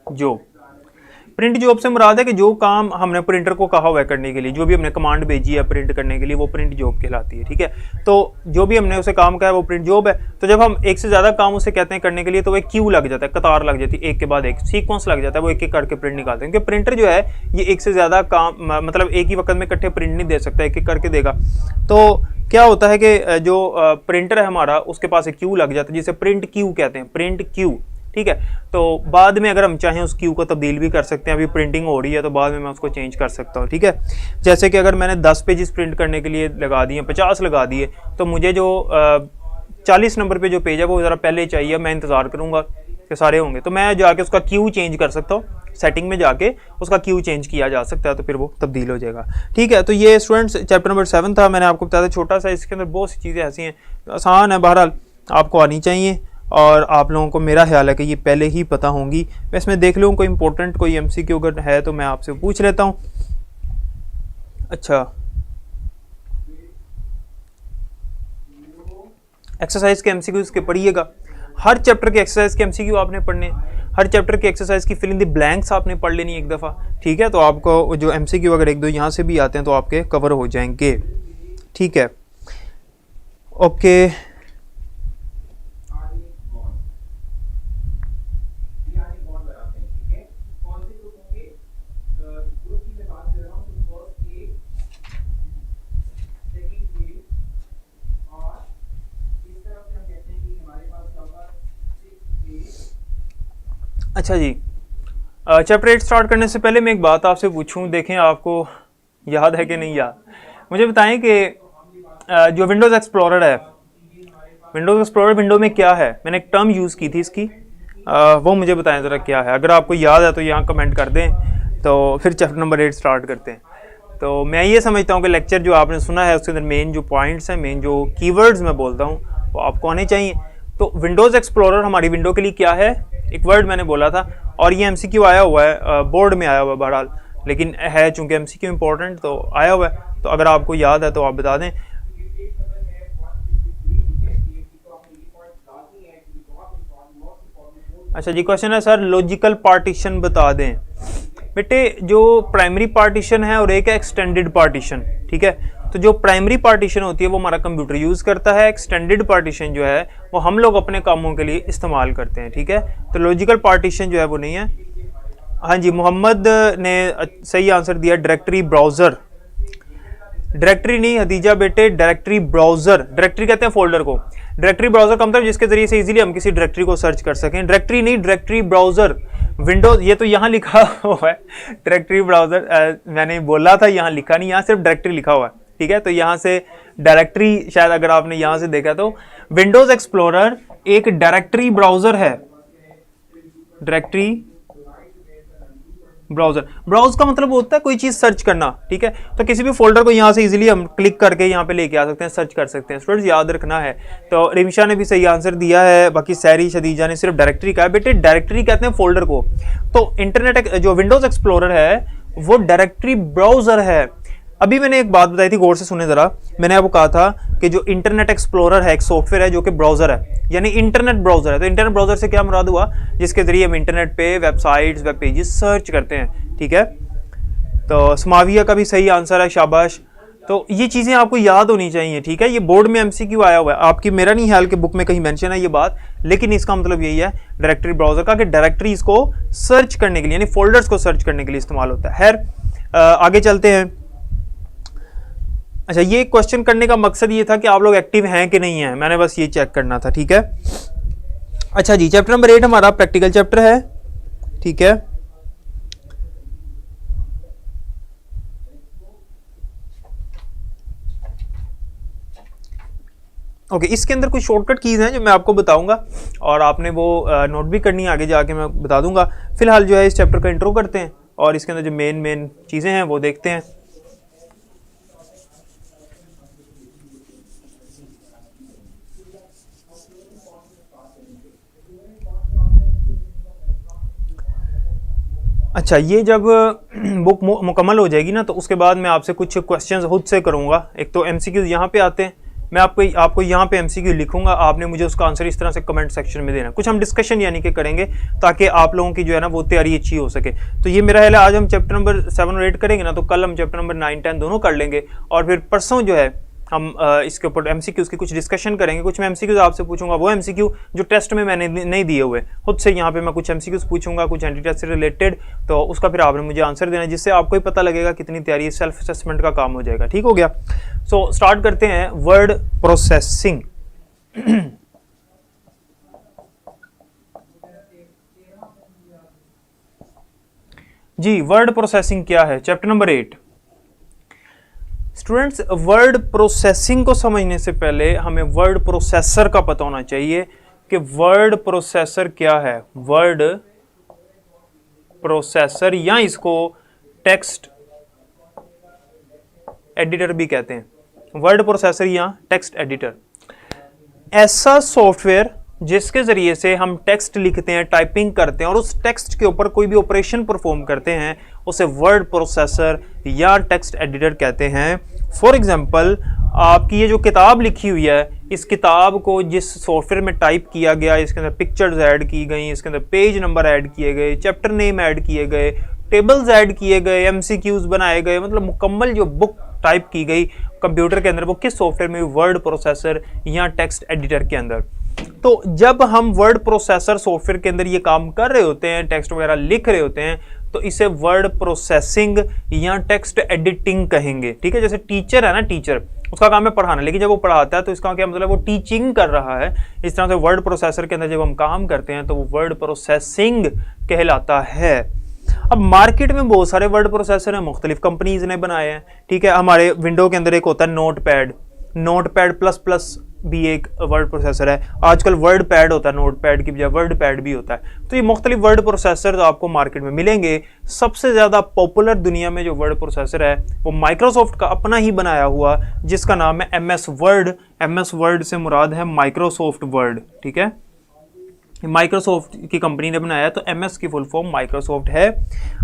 job, print job से मुराद है कि जो काम हमने प्रिंटर को कहा हुआ है करने के लिए, जो भी हमने कमांड भेजी है प्रिंट करने के लिए, वो प्रिंट जॉब कहलाती है। ठीक है, तो जो भी हमने उसे काम कहा है वो प्रिंट जॉब है। तो जब हम एक से ज़्यादा काम उसे कहते हैं करने के लिए तो वो एक क्यू लग जाता है, कतार लग जाती है, एक के बाद एक सीक्वेंस लग जाता है, वो एक एक करके प्रिंट निकालते हैं। क्योंकि प्रिंटर जो है ये एक से ज़्यादा काम मतलब एक ही वक्त में इकट्ठे प्रिंट नहीं दे सकता, एक एक करके देगा। तो क्या होता है कि जो प्रिंटर है हमारा उसके पास एक क्यू लग जाता है जिसे प्रिंट क्यू कहते हैं, प्रिंट क्यू। ठीक है, तो बाद में अगर हम चाहें उस क्यू को तब्दील भी कर सकते हैं। अभी प्रिंटिंग हो रही है तो बाद में मैं उसको चेंज कर सकता हूँ। ठीक है, जैसे कि अगर मैंने 10 पेजेस प्रिंट करने के लिए लगा दिए, 50 लगा दिए, तो मुझे जो 40 नंबर पे जो पेज है वो ज़रा पहले चाहिए, मैं इंतज़ार करूँगा कि सारे होंगे, तो मैं जाके उसका क्यू चेंज कर सकता हूँ। सेटिंग में जाके उसका क्यू चेंज किया जा सकता है, तो फिर वो तब्दील हो जाएगा। ठीक है, तो ये स्टूडेंट्स चैप्टर नंबर 7 था, मैंने आपको बताया था छोटा सा, इसके अंदर बहुत सी चीज़ें ऐसी हैं आसान है, बहरहाल आपको आनी चाहिए, और आप लोगों को मेरा ख्याल है कि ये पहले ही पता होंगी। मैं इसमें देख लूँ कोई इंपॉर्टेंट कोई MCQ अगर है तो मैं आपसे पूछ लेता हूँ। अच्छा, एक्सरसाइज के MCQ के पढ़िएगा, हर चैप्टर के एक्सरसाइज के MCQ आपने पढ़ने, हर चैप्टर के एक्सरसाइज की फिल इन द ब्लैंक्स आपने पढ़ लेनी एक दफ़ा। ठीक है, तो आपको जो MCQ अगर एक दो यहाँ से भी आते हैं तो आपके कवर हो जाएंगे। ठीक है, ओके। अच्छा जी, चैप्टर 8 स्टार्ट करने से पहले मैं एक बात आपसे पूछूं, देखें आपको याद है कि नहीं याद। मुझे बताएं कि जो विंडोज़ एक्सप्लोरर है, विंडोज़ एक्सप्लोरर विंडो में क्या है, मैंने एक टर्म यूज़ की थी इसकी, वो मुझे बताएं ज़रा क्या है। अगर आपको याद है तो यहाँ कमेंट कर दें, तो फिर चैप्टर नंबर 8 स्टार्ट करते हैं। तो मैं ये समझता हूँ कि लेक्चर जो आपने सुना है उसके अंदर मेन जो पॉइंट्स हैं, मेन जो कीवर्ड्स मैं बोलता हूँ वो आपको आने चाहिए। तो विंडोज़ एक्सप्लोरर हमारी विंडो के लिए क्या है, एक वर्ड मैंने बोला था, और ये MCQ आया हुआ है, बोर्ड में आया हुआ है बहरहाल, लेकिन है चूंकि MCQ इंपॉर्टेंट तो आया हुआ है, तो अगर आपको याद है तो आप बता दें। अच्छा जी, क्वेश्चन है सर लॉजिकल पार्टीशन बता दें। बेटे जो प्राइमरी पार्टीशन है और एक है एक्सटेंडेड पार्टीशन। ठीक है, तो जो प्राइमरी पार्टीशन होती है वो हमारा कंप्यूटर यूज़ करता है, एक्सटेंडेड पार्टीशन जो है वो हम लोग अपने कामों के लिए इस्तेमाल करते हैं। ठीक है, तो लॉजिकल पार्टीशन जो है वो नहीं है। हाँ जी, मोहम्मद ने सही आंसर दिया, डायरेक्टरी ब्राउज़र। डायरेक्टरी नहीं हदीजा बेटे, डायरेक्टरी ब्राउजर। डायरेक्टरी कहते हैं फोल्डर को, डायरेक्टरी ब्राउजर का मतलब जिसके जरिए से इजीली हम किसी डायरेक्टरी को सर्च कर सकें। डायरेक्टरी नहीं, डायरेक्टरी ब्राउजर। विंडोज, ये तो यहाँ लिखा हुआ है डायरेक्टरी ब्राउजर, मैंने बोला था यहाँ लिखा नहीं, यहाँ सिर्फ डायरेक्टरी लिखा हुआ है, ठीक है। तो यहाँ से डायरेक्टरी, शायद अगर आपने यहाँ से देखा तो विंडोज एक्सप्लोरर एक डायरेक्टरी ब्राउजर है। डायरेक्टरी ब्राउजर, ब्राउज का मतलब होता है कोई चीज सर्च करना, ठीक है। तो किसी भी फोल्डर को यहाँ से इजीली हम क्लिक करके यहाँ पे लेके आ सकते हैं, सर्च कर सकते हैं। स्टूडेंट्स याद रखना है। तो रिमशा ने भी सही आंसर दिया है, बाकी सैरी शदीजा ने सिर्फ डायरेक्टरी का है। बेटे डायरेक्टरी कहते हैं फोल्डर को, तो इंटरनेट जो विंडोज एक्सप्लोरर है वो डायरेक्टरी ब्राउजर है। अभी मैंने एक बात बताई थी, गौर से सुने जरा। मैंने आपको कहा था कि जो इंटरनेट एक्सप्लोरर है एक सॉफ्टवेयर है जो कि ब्राउजर है, यानी इंटरनेट ब्राउजर है। तो इंटरनेट ब्राउजर से क्या मुराद हुआ, जिसके जरिए हम इंटरनेट पे वेबसाइट्स, वेब पेजेस सर्च करते हैं, ठीक है। तो समाविया का भी सही आंसर है, शाबाश। तो ये चीजें आपको याद होनी चाहिए, ठीक है। ये बोर्ड में एमसीक्यू आया हुआ है आपकी, मेरा नहीं ख्याल कि बुक में कहीं मेंशन है ये बात, लेकिन इसका मतलब यही है डायरेक्टरी ब्राउजर का कि डायरेक्टरीज को सर्च करने के लिए, यानी फोल्डर्स को सर्च करने के लिए इस्तेमाल होता है। खैर आगे चलते हैं। अच्छा, ये क्वेश्चन करने का मकसद ये था कि आप लोग एक्टिव हैं कि नहीं हैं, मैंने बस ये चेक करना था, ठीक है। अच्छा जी, चैप्टर नंबर 8 हमारा प्रैक्टिकल चैप्टर है, ठीक है। ओके, इसके अंदर कुछ शॉर्टकट कीज हैं जो मैं आपको बताऊंगा और आपने वो नोट भी करनी है, आगे जाके मैं बता दूंगा। फिलहाल जो है इस चैप्टर का इंट्रो करते हैं और इसके अंदर जो मेन चीजें हैं वो देखते हैं। अच्छा, ये जब बुक मुकम्मल हो जाएगी ना तो उसके बाद मैं आपसे कुछ क्वेश्चंस खुद से करूंगा। एक तो एमसीक्यूज यहाँ पे आते हैं, मैं आपको यहाँ पे एमसीक्यू लिखूंगा, आपने मुझे उसका आंसर इस तरह से कमेंट सेक्शन में देना। कुछ हम डिस्कशन यानी कि करेंगे ताकि आप लोगों की जो है ना वो तैयारी अच्छी हो सके। तो ये मेरा ख्याल है आज हम चैप्टर नंबर 7 और 8 करेंगे ना, तो कल हम चैप्टर नंबर 9, 10 दोनों कर लेंगे और फिर परसों जो है हम इसके ऊपर एमसीक्यूज की कुछ डिस्कशन करेंगे। कुछ मैं एमसीक्यूज आपसे पूछूंगा, वो एमसीक्यू जो टेस्ट में मैंने नहीं दिए हुए, खुद से यहाँ पे मैं कुछ एमसीक्यूज पूछूंगा, कुछ एंटी टेस्ट से रिलेटेड, तो उसका फिर आपने मुझे आंसर देना, जिससे आपको ही पता लगेगा कितनी तैयारी, सेल्फ असेसमेंट का काम हो जाएगा। ठीक हो गया। सो स्टार्ट करते हैं वर्ड प्रोसेसिंग। जी, वर्ड प्रोसेसिंग क्या है, chapter number 8। Students, word processing को समझने से पहले हमें वर्ड प्रोसेसर का पता होना चाहिए कि वर्ड प्रोसेसर क्या है। वर्ड प्रोसेसर या इसको टेक्स्ट एडिटर भी कहते हैं। वर्ड प्रोसेसर या टेक्स्ट एडिटर ऐसा सॉफ्टवेयर जिसके जरिए से हम टेक्स्ट लिखते हैं, टाइपिंग करते हैं और उस टेक्स्ट के ऊपर कोई भी ऑपरेशन परफॉर्म करते हैं, उसे वर्ड प्रोसेसर या टेक्स्ट एडिटर कहते हैं। फॉर एग्जांपल, आपकी ये जो किताब लिखी हुई है, इस किताब को जिस सॉफ्टवेयर में टाइप किया गया, इसके अंदर पिक्चर्स ऐड की गई, इसके अंदर पेज नंबर ऐड किए गए, चैप्टर नेम ऐड किए गए, टेबल्स ऐड किए गए, एमसीक्यूज बनाए गए, मतलब मुकम्मल जो बुक टाइप की गई कंप्यूटर के अंदर, वो किस सॉफ्टवेयर में, वर्ड प्रोसेसर या टेक्स्ट एडिटर के अंदर। तो जब हम वर्ड प्रोसेसर सॉफ्टवेयर के अंदर ये काम कर रहे होते हैं, टेक्स्ट वगैरह लिख रहे होते हैं, तो इसे वर्ड प्रोसेसिंग या टेक्स्ट एडिटिंग कहेंगे। ठीक है, जैसे टीचर है ना, टीचर उसका काम है पढ़ाना, लेकिन जब वो पढ़ाता है तो इसका क्या मतलब, वो टीचिंग कर रहा है। इस तरह से वर्ड प्रोसेसर के अंदर जब हम काम करते हैं तो वो वर्ड प्रोसेसिंग कहलाता है। अब मार्केट में बहुत सारे वर्ड प्रोसेसर हैं, मुख्तलिफ कंपनीज ने बनाए हैं। ठीक है, हमारे विंडो के अंदर एक होता है नोटपैड, नोटपैड प्लस प्लस भी एक वर्ड प्रोसेसर है। आजकल वर्ड पैड होता है, नोटपैड की बजाय वर्ड पैड भी होता है। तो ये मुख्तलिफ वर्ड प्रोसेसर आपको मार्केट में मिलेंगे। सबसे ज़्यादा पॉपुलर दुनिया में जो वर्ड प्रोसेसर है वो माइक्रोसॉफ्ट का अपना ही बनाया हुआ, जिसका नाम है MS वर्ड। MS वर्ड से मुराद है माइक्रोसॉफ्ट वर्ड। ठीक है, माइक्रोसॉफ्ट की कंपनी ने बनाया, तो MS की फुल फॉर्म माइक्रोसॉफ्ट है।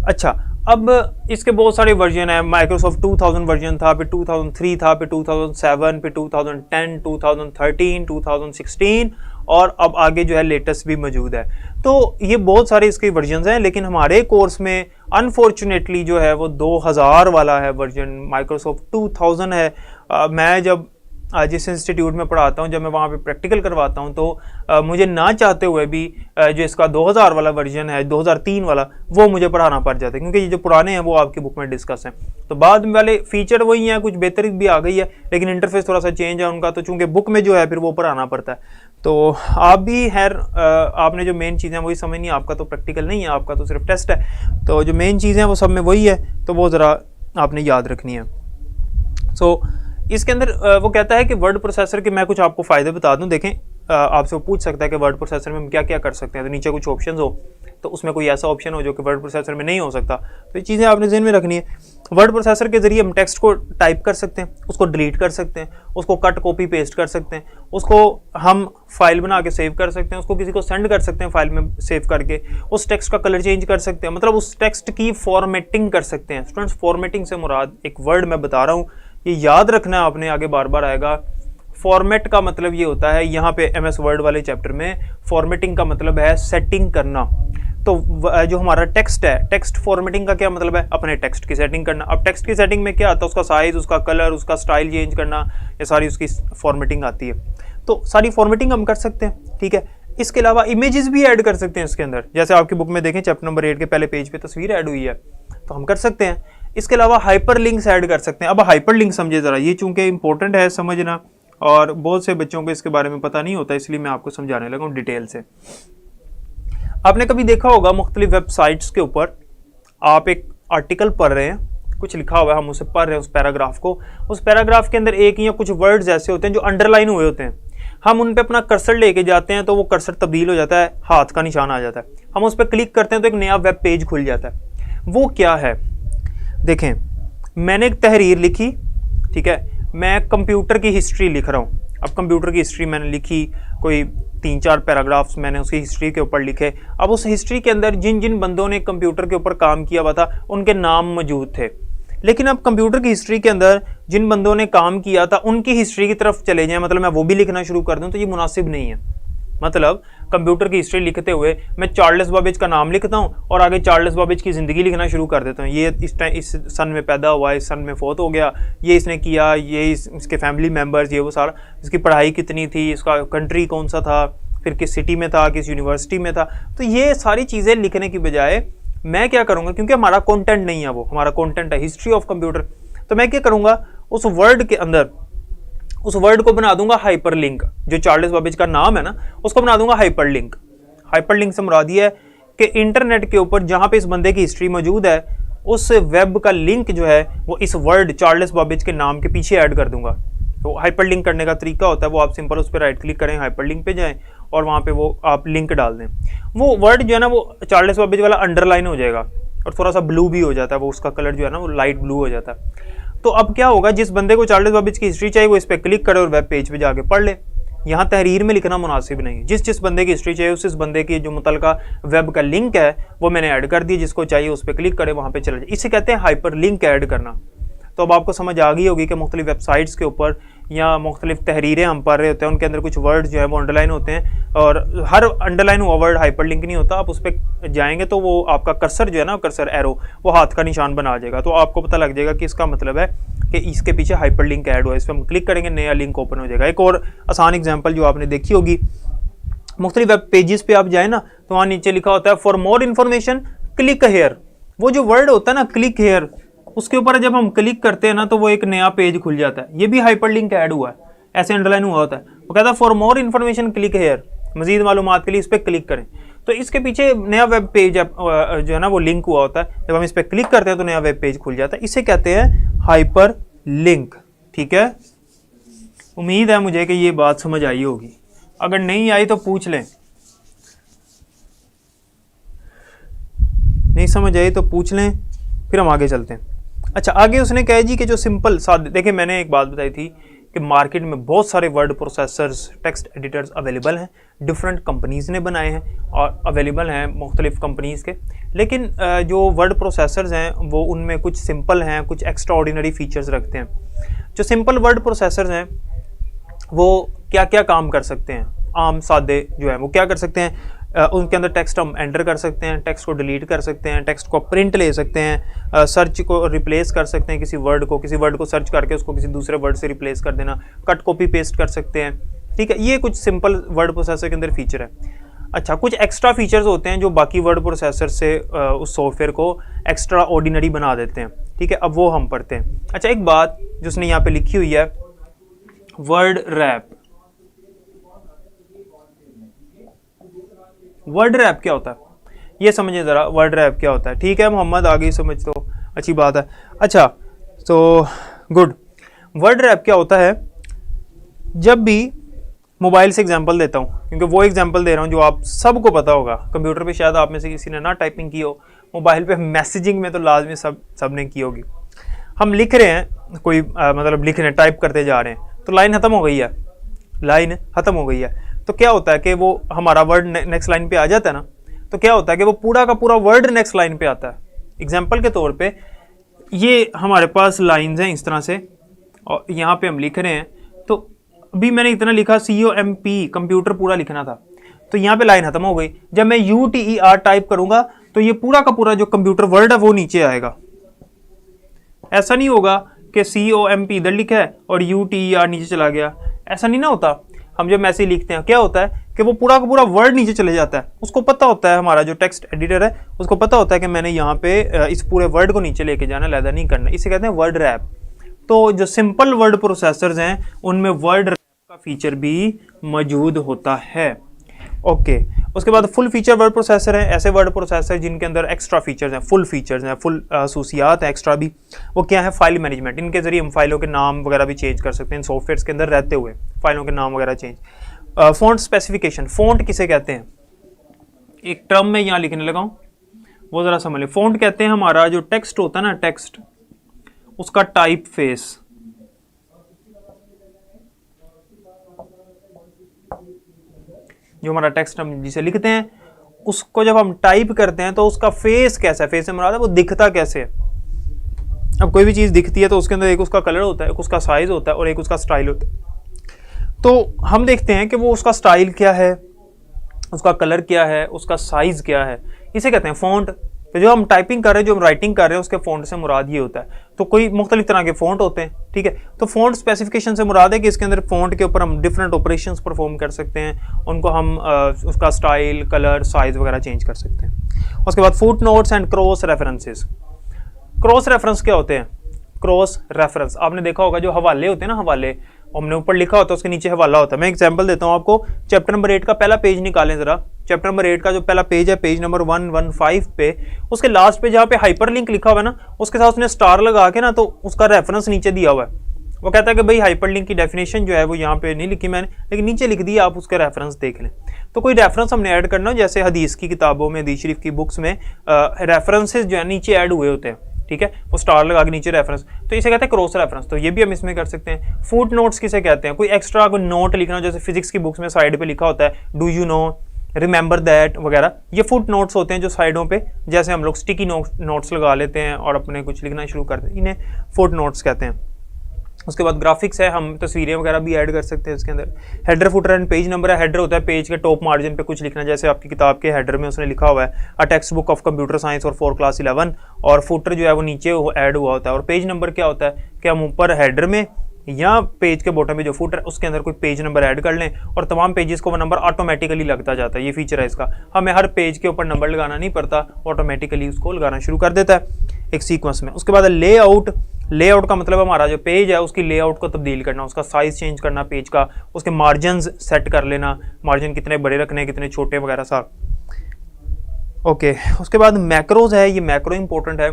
अच्छा, अब इसके बहुत सारे वर्जन है। माइक्रोसॉफ्ट 2000 वर्जन था, फिर 2003 था, फिर 2007, फिर 2010, 2013, 2016 और अब आगे जो है लेटेस्ट भी मौजूद है। तो ये बहुत सारे इसके वर्जन हैं, लेकिन हमारे कोर्स में अनफॉर्चुनेटली जो है वो 2000 वाला है वर्जन, माइक्रोसॉफ्ट 2000 है। मैं जब जिस इंस्टीट्यूट में पढ़ाता हूँ, जब मैं वहाँ पे प्रैक्टिकल करवाता हूँ तो मुझे ना चाहते हुए भी जो इसका 2000 वाला वर्जन है, 2003 वाला, वो मुझे पढ़ाना पड़ जाता है, क्योंकि ये जो पुराने हैं वो आपकी बुक में डिस्कस हैं। तो बाद वाले फीचर वही हैं, कुछ बेहतरी भी आ गई है, लेकिन इंटरफेस थोड़ा सा चेंज है उनका, तो चूँकि बुक में जो है फिर वो पढ़ाना पड़ता है। तो आप भी खैर आपने जो मेन चीज़ें वही समझनी है, आपका तो प्रैक्टिकल नहीं है, आपका तो सिर्फ टेस्ट है, तो जो मेन चीज़ें हैं वो सब में वही है, तो वो ज़रा आपने याद रखनी है। सो इसके अंदर वो कहता है कि वर्ड प्रोसेसर के मैं कुछ आपको फ़ायदे बता दूं। देखें, आपसे वो पूछ सकता है कि वर्ड प्रोसेसर में हम क्या क्या कर सकते हैं, तो नीचे कुछ ऑप्शंस हो, तो उसमें कोई ऐसा ऑप्शन हो जो कि वर्ड प्रोसेसर में नहीं हो सकता, तो ये चीज़ें आपने ज़हन में रखनी है। वर्ड प्रोसेसर के ज़रिए हम टेक्स्ट को टाइप कर सकते हैं, उसको डिलीट कर सकते हैं, उसको कट कॉपी पेस्ट कर सकते हैं, उसको हम फाइल बना के सेव कर सकते हैं, उसको किसी को सेंड कर सकते हैं फाइल में सेव करके, उस टेक्स्ट का कलर चेंज कर सकते हैं, मतलब उस टेक्स्ट की फॉर्मेटिंग कर सकते हैं। स्टूडेंट्स, फॉर्मेटिंग से मुराद एक वर्ड मैं बता रहा हूँ, ये याद रखना है आपने, आगे बार बार आएगा। फॉर्मेट का मतलब ये होता है, यहाँ पे एमएस वर्ड वाले चैप्टर में फॉर्मेटिंग का मतलब है सेटिंग करना। तो जो हमारा टेक्स्ट है, टेक्स्ट फॉर्मेटिंग का क्या मतलब है, अपने टेक्स्ट की सेटिंग करना। अब टेक्स्ट की सेटिंग में क्या आता है, उसका साइज, उसका कलर, उसका स्टाइल चेंज करना, ये सारी उसकी फॉर्मेटिंग आती है। तो सारी फॉर्मेटिंग हम कर सकते हैं, ठीक है। इसके अलावा इमेजेस भी ऐड कर सकते हैं इसके अंदर, जैसे आपकी बुक में देखें चैप्टर नंबर 8 के पहले पेज पे तस्वीर ऐड हुई है, तो हम कर सकते हैं। इसके अलावा हाइपर लिंक्स ऐड कर सकते हैं। अब हाइपर लिंक समझे ज़रा, ये चूंकि इंपॉर्टेंट है समझना, और बहुत से बच्चों को इसके बारे में पता नहीं होता, इसलिए मैं आपको समझाने लगा हूँ डिटेल से। आपने कभी देखा होगा मुख्तलिफ वेबसाइट्स के ऊपर आप एक आर्टिकल पढ़ रहे हैं, कुछ लिखा हुआ है, हम उसे पढ़ रहे हैं उस पैराग्राफ को, उस पैराग्राफ के अंदर एक या कुछ वर्ड्स ऐसे होते हैं जो अंडरलाइन हुए होते हैं, हम उन पे अपना कर्सर लेके जाते हैं तो वो कर्सर तब्दील हो जाता है, हाथ का निशान आ जाता है, हम उस पर क्लिक करते हैं तो एक नया वेब पेज खुल जाता है। वो क्या है, देखें, मैंने एक तहरीर लिखी, ठीक है, मैं कंप्यूटर की हिस्ट्री लिख रहा हूँ। अब कंप्यूटर की हिस्ट्री मैंने लिखी, कोई 3-4 पैराग्राफ्स मैंने उसकी हिस्ट्री के ऊपर लिखे। अब उस हिस्ट्री के अंदर जिन जिन बंदों ने कंप्यूटर के ऊपर काम किया हुआ था उनके नाम मौजूद थे, लेकिन अब कंप्यूटर की हिस्ट्री के अंदर जिन बंदों ने काम किया था उनकी हिस्ट्री की तरफ चले जाएं, मतलब मैं वो भी लिखना शुरू कर दूं, तो ये मुनासिब नहीं है। मतलब कंप्यूटर की हिस्ट्री लिखते हुए मैं चार्ल्स बाबेज का नाम लिखता हूँ और आगे चार्ल्स बाबेज की ज़िंदगी लिखना शुरू कर देता हूँ। ये इस सन में पैदा हुआ, इस सन में फौत हो गया, ये इसने किया, ये इसके फैमिली मेम्बर्स, ये वो सारा, इसकी पढ़ाई कितनी थी, इसका कंट्री कौन सा था, फिर किस सिटी में था, किस यूनिवर्सिटी में था। तो ये सारी चीज़ें लिखने की बजाय मैं क्या करूँगा, क्योंकि हमारा कॉन्टेंट नहीं है, वो हमारा कॉन्टेंट है हिस्ट्री ऑफ कंप्यूटर, तो मैं क्या करूँगा, उस वर्ड के अंदर उस वर्ड को बना दूंगा हाइपर लिंक। जो चार्ल्स बाबेज का नाम है ना, उसको बना दूंगा हाइपर लिंक। हाइपर लिंक से मुराद ये है कि इंटरनेट के ऊपर जहां पे इस बंदे की हिस्ट्री मौजूद है, उस वेब का लिंक जो है वो इस वर्ड चार्ल्स बाबेज के नाम के पीछे ऐड कर दूंगा। तो हाइपर लिंक करने का तरीका होता है, वो आप सिंपल उस पर राइट क्लिक करें, हाइपर लिंक पे जाएं और वहाँ पे वो आप लिंक डाल दें। वो वर्ड जो है ना वो चार्ल्स बाबेज वाला अंडरलाइन हो जाएगा और थोड़ा सा ब्लू भी हो जाता है, वो उसका कलर जो है ना वो लाइट ब्लू हो जाता है। तो अब क्या होगा, जिस बंदे को चार्ल्स बाबेज की हिस्ट्री चाहिए वो इस पर क्लिक करे और वेब पेज पे जाके पढ़ ले। यहाँ तहरीर में लिखना मुनासिब नहीं। जिस बंदे की हिस्ट्री चाहिए उस बंदे की जो मुतलका वेब का लिंक है वो मैंने ऐड कर दी, जिसको चाहिए उस पर क्लिक करे, वहाँ पे चले जाए। इसे कहते हैं हाइपर लिंक ऐड करना। तो अब आपको समझ आ गई होगी कि मुख्तलिफ वेबसाइट्स के ऊपर या मुख्तलिफ तहरीरें हम पढ़ रहे होते हैं, उनके अंदर कुछ वर्ड जो है वो अंडरलाइन होते हैं और हर अंडरलाइन हुआ वर्ड हाइपर लिंक नहीं होता। आप उस पर जाएंगे तो वो आपका कर्सर जो है ना, कर्सर एरो, वो हाथ का निशान बना जाएगा, तो आपको पता लग जाएगा कि इसका मतलब है कि इसके पीछे हाइपर लिंक ऐड हुआ है। इस पर हम क्लिक करेंगे, नया लिंक ओपन हो जाएगा। एक और आसान एग्जाम्पल जो आपने देखी होगी, मुख्तलिफ वेब पेजेस पे आप जाए ना तो वहाँ नीचे लिखा होता है for more information click hair. वो जो वर्ड होता है ना क्लिक हेयर, उसके ऊपर जब हम क्लिक करते हैं ना तो वो एक नया पेज खुल जाता है। ये भी हाइपर लिंक ऐड हुआ है, ऐसे अंडरलाइन हुआ होता है। वो कहता है for more information click here, मजीद मालूमात के लिए इस पर क्लिक करें। तो इसके पीछे नया वेब पेज जो है ना वो लिंक हुआ होता है। जब हम इस पर क्लिक करते हैं तो नया वेब पेज खुल जाता है। इसे कहते हैं हाइपर लिंक। ठीक है, उम्मीद है मुझे कि ये बात समझ आई होगी। अगर नहीं आई तो पूछ लें, नहीं समझ आई तो पूछ लें, फिर हम आगे चलते हैं। अच्छा, आगे उसने कहा जी कि जो सिंपल सादे, देखिए मैंने एक बात बताई थी कि मार्केट में बहुत सारे word processors, text editors available हैं, डिफरेंट कंपनीज़ ने बनाए हैं और अवेलेबल हैं मुख्तलिफ कंपनीज़ के। लेकिन जो वर्ड प्रोसेसर्स हैं वो उनमें कुछ सिंपल हैं, कुछ एक्स्ट्रा ऑर्डिनरी फीचर्स रखते हैं। जो सिंपल वर्ड प्रोसेसर्स हैं वो क्या क्या काम कर सकते हैं, आम सादे जो है वो क्या कर सकते हैं, उनके अंदर टेक्स्ट हम एंटर कर सकते हैं, टेक्स्ट को डिलीट कर सकते हैं, टेक्स्ट को प्रिंट ले सकते हैं, सर्च को रिप्लेस कर सकते हैं, किसी वर्ड को सर्च करके उसको किसी दूसरे वर्ड से रिप्लेस कर देना, कट कॉपी पेस्ट कर सकते हैं। ठीक है, ये कुछ सिंपल वर्ड प्रोसेसर के अंदर फीचर है। अच्छा, कुछ एक्स्ट्रा फीचर्स होते हैं जो बाकी वर्ड प्रोसेसर से उस सॉफ्टवेयर को एक्स्ट्रा ऑर्डिनरी बना देते हैं। ठीक है, अब वो हम पढ़ते हैं। अच्छा, एक बात जो उसने यहाँ पे लिखी हुई है, वर्ड रैप। वर्ड रैप क्या होता है ये समझिए ज़रा, वर्ड रैप क्या होता है। ठीक है मोहम्मद, आगे समझ तो अच्छी बात है। अच्छा तो गुड, वर्ड रैप क्या होता है, जब भी मोबाइल से एग्जांपल देता हूँ, क्योंकि वो एग्जांपल दे रहा हूँ जो आप सबको पता होगा, कंप्यूटर पे शायद आप में से किसी ने ना टाइपिंग की हो, मोबाइल पे मैसेजिंग में तो लाजमी सब ने की होगी। हम लिख रहे हैं कोई मतलब लिख रहे हैं, टाइप करते जा रहे हैं, तो लाइन ख़त्म हो गई है, तो क्या होता है कि वो हमारा वर्ड नेक्स्ट लाइन पे आ जाता है ना, तो क्या होता है कि वो पूरा का पूरा वर्ड नेक्स्ट लाइन पे आता है। एग्जाम्पल के तौर पे ये हमारे पास लाइंस हैं इस तरह से, और यहाँ पे हम लिख रहे हैं, तो अभी मैंने इतना लिखा COMP, कंप्यूटर पूरा लिखना था, तो यहाँ पे लाइन खत्म हो गई। जब मैं UTER टाइप करूंगा तो ये पूरा का पूरा जो कंप्यूटर वर्ड है वो नीचे आएगा। ऐसा नहीं होगा कि COMP इधर लिखा है और UTER नीचे चला गया, ऐसा नहीं ना होता। हम जब मैसेज लिखते हैं क्या होता है कि वो पूरा का पूरा वर्ड नीचे चले जाता है, उसको पता होता है, हमारा जो टेक्स्ट एडिटर है उसको पता होता है कि मैंने यहाँ पे इस पूरे वर्ड को नीचे लेके जाना, लैदा नहीं करना। इसे कहते हैं वर्ड रैप। तो जो सिंपल वर्ड प्रोसेसर्स हैं उनमें वर्ड रैप का फीचर भी मौजूद होता है। ओके, उसके बाद फुल फीचर वर्ड प्रोसेसर है, ऐसे वर्ड प्रोसेसर जिनके अंदर एक्स्ट्रा फीचर्स हैं, फुल फीचर्स हैं, फुल खसूसियात है एक्स्ट्रा भी। वो क्या है, फाइल मैनेजमेंट। इनके जरिए हम फाइलों के नाम वगैरह भी चेंज कर सकते हैं, सॉफ्टवेयर के अंदर रहते हुए फाइलों के नाम वगैरह चेंज। फ़ॉन्ट स्पेसिफिकेशन, फ़ॉन्ट किसे कहते हैं, एक टर्म में यहाँ लिखने लगा हूँ, वो ज़रा समझ लें। फ़ॉन्ट कहते हैं हमारा जो टेक्स्ट होता है ना, टेक्स्ट उसका टाइप फेस। जो हमारा टेक्स्ट हम जिसे लिखते हैं उसको जब हम टाइप करते हैं तो उसका फेस कैसा है, फेस से मुराद है वो दिखता कैसे है। अब कोई भी चीज़ दिखती है तो उसके अंदर एक उसका कलर होता है, एक उसका साइज होता है और एक उसका स्टाइल होता है। तो हम देखते हैं कि वो उसका स्टाइल क्या है, उसका कलर क्या है, उसका साइज क्या है, इसे कहते हैं फ़ॉन्ट। तो जो हम टाइपिंग कर रहे हैं, जो हम राइटिंग कर रहे हैं, उसके फ़ॉन्ट से मुराद ये होता है। तो कोई मुख्तलिफ तरह के फ़ॉन्ट होते हैं, ठीक है। तो फ़ॉन्ट स्पेसिफिकेशन से मुराद है कि इसके अंदर फ़ॉन्ट के ऊपर हम डिफरेंट ऑपरेशंस परफॉर्म कर सकते हैं, उनको हम उसका स्टाइल, कलर, साइज़ वगैरह चेंज कर सकते हैं। उसके बाद foot notes and cross references. Cross reference क्या होते हैं, क्रॉस रेफरेंस आपने देखा होगा, जो हवाले होते हैं ना, हवाले हमने ऊपर लिखा होता है उसके नीचे हवाला होता है। मैं एग्जांपल देता हूँ आपको, चैप्टर नंबर 8 का पहला पेज निकालें ज़रा। चैप्टर नंबर 8 का जो पहला पेज है, पेज नंबर 115 पे, उसके लास्ट पे जहाँ पे हाइपरलिंक लिखा हुआ है ना, उसके साथ उसने स्टार लगा के ना, तो उसका रेफरेंस नीचे दिया हुआ है। वो कहता है कि भाई हाइपरलिंक की डेफिनेशन जो है वो यहाँ पे नहीं लिखी मैंने, लेकिन नीचे लिख दी, आप उसका रेफरेंस देख लें। तो कोई रेफरेंस हमने ऐड करना हो, जैसे हदीस की किताबों में, हदीस शरीफ की बुक्स में रेफरेंसेज जो है नीचे ऐड हुए होते हैं, ठीक है, वो स्टार लगा के नीचे रेफरेंस, तो इसे कहते हैं क्रॉस रेफरेंस। तो ये भी हम इसमें कर सकते हैं। फुट नोट्स किसे कहते हैं, कोई एक्स्ट्रा कोई नोट लिखना, जैसे फिजिक्स की बुक्स में साइड पे लिखा होता है do you know, remember that वगैरह, ये फुट नोट्स होते हैं जो साइडों पे, जैसे हम लोग स्टिकी नोट्स लगा लेते हैं और अपने कुछ लिखना शुरू करते हैं, इन्हें फुट नोट्स कहते हैं। उसके बाद ग्राफिक्स है, हम तस्वीरें वगैरह भी ऐड कर सकते हैं इसके अंदर। Header, footer and page number है। हेडर होता है पेज के टॉप मार्जिन पे कुछ लिखना, जैसे आपकी किताब के हेडर में उसने लिखा हुआ है a text book of computer science और फॉर क्लास 11, और फुटर जो है वो नीचे ऐड हुआ होता है। और पेज नंबर क्या होता है कि हम ऊपर हेडर में या पेज के बॉटम में जो फुटर है उसके अंदर कोई पेज नंबर ऐड कर लें और तमाम पेजेस को वो नंबर ऑटोमेटिकली लगता जाता है। ये फीचर है इसका, हमें हर पेज के ऊपर नंबर लगाना नहीं पड़ता, ऑटोमेटिकली उसको लगाना शुरू कर देता है एक सीक्वेंस में। उसके बाद लेआउट। लेआउट का मतलब हमारा जो पेज है उसकी लेआउट को तब्दील करना, उसका साइज चेंज करना पेज का, उसके मार्जिन सेट कर लेना, मार्जिन कितने बड़े रखने, कितने छोटे वगैरह सा। ओके, उसके बाद मैक्रोज है। ये मैक्रो इंपॉर्टेंट है।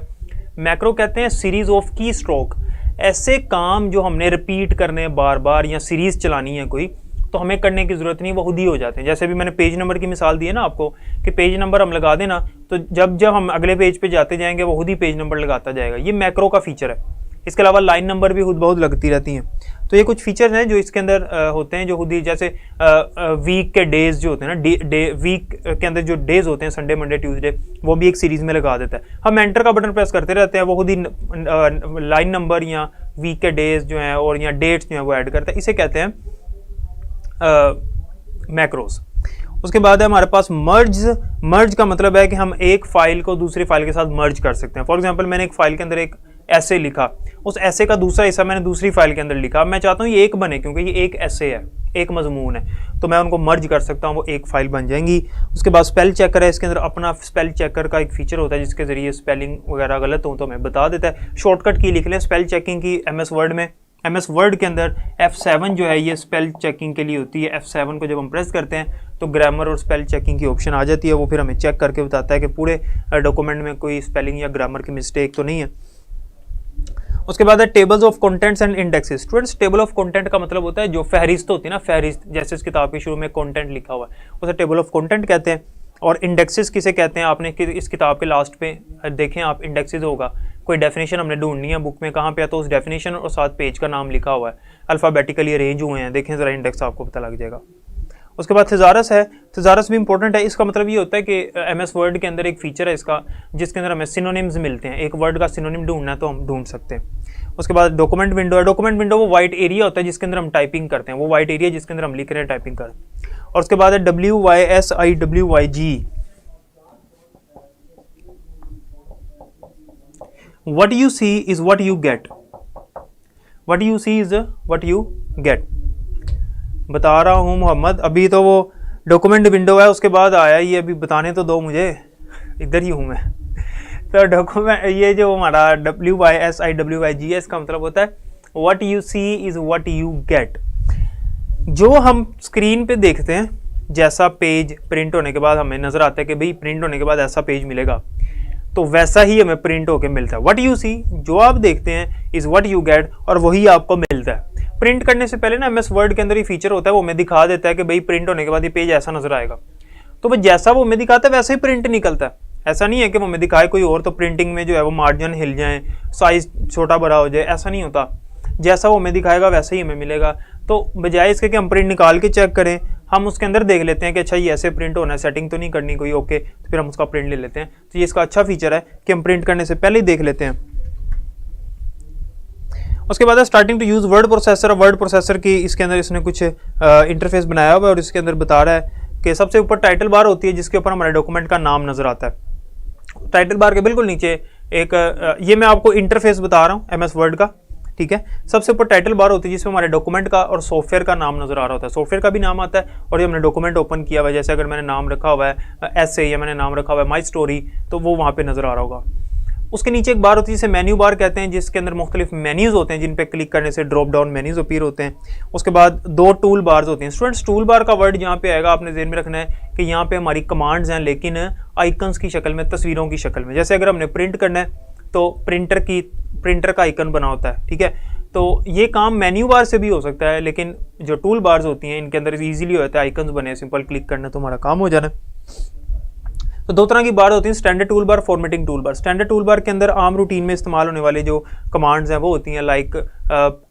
मैक्रो कहते हैं सीरीज ऑफ की स्ट्रोक, ऐसे काम जो हमने रिपीट करने बार बार या सीरीज चलानी है कोई, तो हमें करने की ज़रूरत नहीं, वो खुद ही हो जाते हैं। जैसे भी मैंने पेज नंबर की मिसाल दी है ना आपको, कि पेज नंबर हम लगा देना, तो जब जब हम अगले पेज पे जाते जाएंगे वो खुद ही पेज नंबर लगाता जाएगा। ये मैक्रो का फीचर है। इसके अलावा लाइन नंबर भी खुद बहुत लगती रहती हैं। तो ये कुछ फीचर्स हैं जो इसके अंदर होते हैं, जो खुद ही, जैसे वीक के डेज जो होते हैं ना, वीक के अंदर जो डेज होते हैं, संडे, मंडे, ट्यूसडे, वो भी एक सीरीज में लगा देता है। हम एंटर का बटन प्रेस करते रहते हैं, वो खुद ही लाइन नंबर या वीक के डेज जो हैं और या डेट्स जो हैं वो ऐड करता है। इसे कहते हैं मैक्रोस। उसके बाद है हमारे पास मर्ज का मतलब है कि हम एक फाइल को दूसरी फाइल के साथ मर्ज कर सकते हैं। फॉर एग्जांपल मैंने एक फाइल के अंदर एक ऐसे लिखा, उस ऐसे का दूसरा हिस्सा मैंने दूसरी फाइल के अंदर लिखा, मैं चाहता हूँ ये एक बने क्योंकि ये एक ऐसे है, एक मजमून है, तो मैं उनको मर्ज कर सकता हूँ, वो एक फाइल बन जाएंगी। उसके बाद स्पेल चेकर है, इसके अंदर अपना स्पेल चेकर का एक फीचर होता है जिसके जरिए स्पेलिंग वगैरह गलत हो तो हमें बता देता है। शॉर्टकट की लिख लें स्पेल चेकिंग की MS वर्ड में। MS वर्ड के अंदर F7 जो है ये स्पेल चेकिंग के लिए होती है। F7 को जब हम प्रेस करते हैं तो ग्रामर और स्पेल चेकिंग की ऑप्शन आ जाती है, वो फिर हमें चेक करके बताता है कि पूरे डॉक्यूमेंट में कोई स्पेलिंग या ग्रामर की मिस्टेक तो नहीं है। उसके बाद है tables of contents and indexes. Students table of content का मतलब होता है जो फहरिस्त होती है ना, फहरिस्त, जैसे इस किताब के शुरू में कंटेंट लिखा हुआ है उसे टेबल ऑफ कंटेंट कहते हैं। और इंडेक्सेस किसे कहते हैं, आपने इस किताब के लास्ट पे देखें आप, इंडेक्सेस होगा, कोई डेफिनेशन हमने ढूंढनी है बुक में कहाँ पे है तो उस डेफिनेशन और साथ पेज का नाम लिखा हुआ है, अल्फ़ाबेटिकली अरेंज हुए हैं, देखें ज़रा इंडेक्स आपको पता लग जाएगा। उसके बाद थिजारस है, थिजारस भी इंपॉर्टेंट है। इसका मतलब ये होता है कि MS वर्ड के अंदर एक फीचर है इसका जिसके अंदर हमें सिनोनिम्स मिलते हैं, एक वर्ड का सिनोनिम ढूंढना है तो हम ढूंढ सकते हैं। उसके बाद डॉक्यूमेंट विंडो है, डॉक्यूमेंट विंडो वो वाइट एरिया होता है जिसके अंदर हम टाइपिंग करते हैं, वो वाइट एरिया जिसके अंदर हम लिख रहे हैं, टाइपिंग कर। और उसके बाद है WYSIWYG, what you see is what you get, what you see is what you get। बता रहा हूँ मोहम्मद, अभी तो वो डॉक्यूमेंट विंडो है, उसके बाद आया ये, अभी बताने तो दो मुझे, इधर ही हूँ मैं। तो डॉक्यूमेंट ये जो हमारा WYSIWYG है, इसका मतलब होता है what you see is what you get। जो हम स्क्रीन पे देखते हैं, जैसा पेज प्रिंट होने के बाद हमें नजर आता है कि भाई प्रिंट होने के बाद ऐसा पेज मिलेगा, तो वैसा ही हमें प्रिंट होके मिलता है। व्हाट यू सी, जो आप देखते हैं, इज व्हाट यू गेट, और वही आपको मिलता है। प्रिंट करने से पहले ना MS वर्ड के अंदर ही फीचर होता है, वो हमें दिखा देता है कि भाई प्रिंट होने के बाद ये पेज ऐसा नजर आएगा, तो भाई जैसा वो हमें दिखाता है वैसे ही प्रिंट निकलता है। ऐसा नहीं है कि वो हमें दिखाए कोई और तो प्रिंटिंग में जो है वो मार्जिन हिल जाए, साइज छोटा बड़ा हो जाए, ऐसा नहीं होता। जैसा वो हमें दिखाएगा वैसे ही हमें मिलेगा। तो बजाय इसके कि हम प्रिंट निकाल के चेक करें, हम उसके अंदर देख लेते हैं कि अच्छा ये ऐसे प्रिंट होना है, सेटिंग तो नहीं करनी कोई, ओके, तो फिर हम उसका प्रिंट ले लेते हैं। तो ये इसका अच्छा फीचर है कि हम प्रिंट करने से पहले ही देख लेते हैं। उसके बाद है starting to use word processor. Word processor की इसके अंदर इसने कुछ इंटरफेस बनाया हुआ है और इसके अंदर बता रहा है कि सबसे ऊपर टाइटल बार होती है जिसके ऊपर हमारे डॉक्यूमेंट का नाम नजर आता है। टाइटल बार के बिल्कुल नीचे एक ये मैं आपको इंटरफेस बता रहा हूँ MS वर्ड का, ठीक है। सबसे ऊपर टाइटल बार होती है जिसमें हमारे डॉक्यूमेंट का और सॉफ्टवेयर का नाम नजर आ रहा होता है। सॉफ्टवेयर का भी नाम आता है और ये हमने डॉक्यूमेंट ओपन किया हुआ है, जैसे अगर मैंने नाम रखा हुआ है ऐसे या मैंने नाम रखा हुआ है माई स्टोरी, तो वो वहाँ पे नजर आ रहा होगा। उसके नीचे एक बार होती है जिसे मेन्यू बार कहते हैं, जिसके अंदर मुख्तलिफ मेन्यूज होते हैं जिन पे क्लिक करने से ड्रॉप डाउन मेन्यूज अपीयर होते हैं। उसके बाद दो टूल बार्स होती हैं। स्टूडेंट्स टूल बार का वर्ड यहाँ पे आएगा, आपने ध्यान में रखना है कि यहाँ पे हमारी कमांड्स हैं लेकिन आइकन्स की शक्ल में, तस्वीरों की शक्ल में। जैसे अगर हमने प्रिंट करना है तो प्रिंटर का आइकन बना होता है, ठीक है। तो ये काम मेन्यू बार से भी हो सकता है, लेकिन जो टूल बार्स होती हैं इनके अंदर इजीली होता है, आइकन्स बने, सिंपल क्लिक करना तो हमारा काम हो जाना। तो दो तरह की बार होती है, standard tool bar, formatting tool bar. Standard tool bar के अंदर आम रूटीन में इस्तेमाल होने वाले जो कमांड्स हैं वो होती हैं like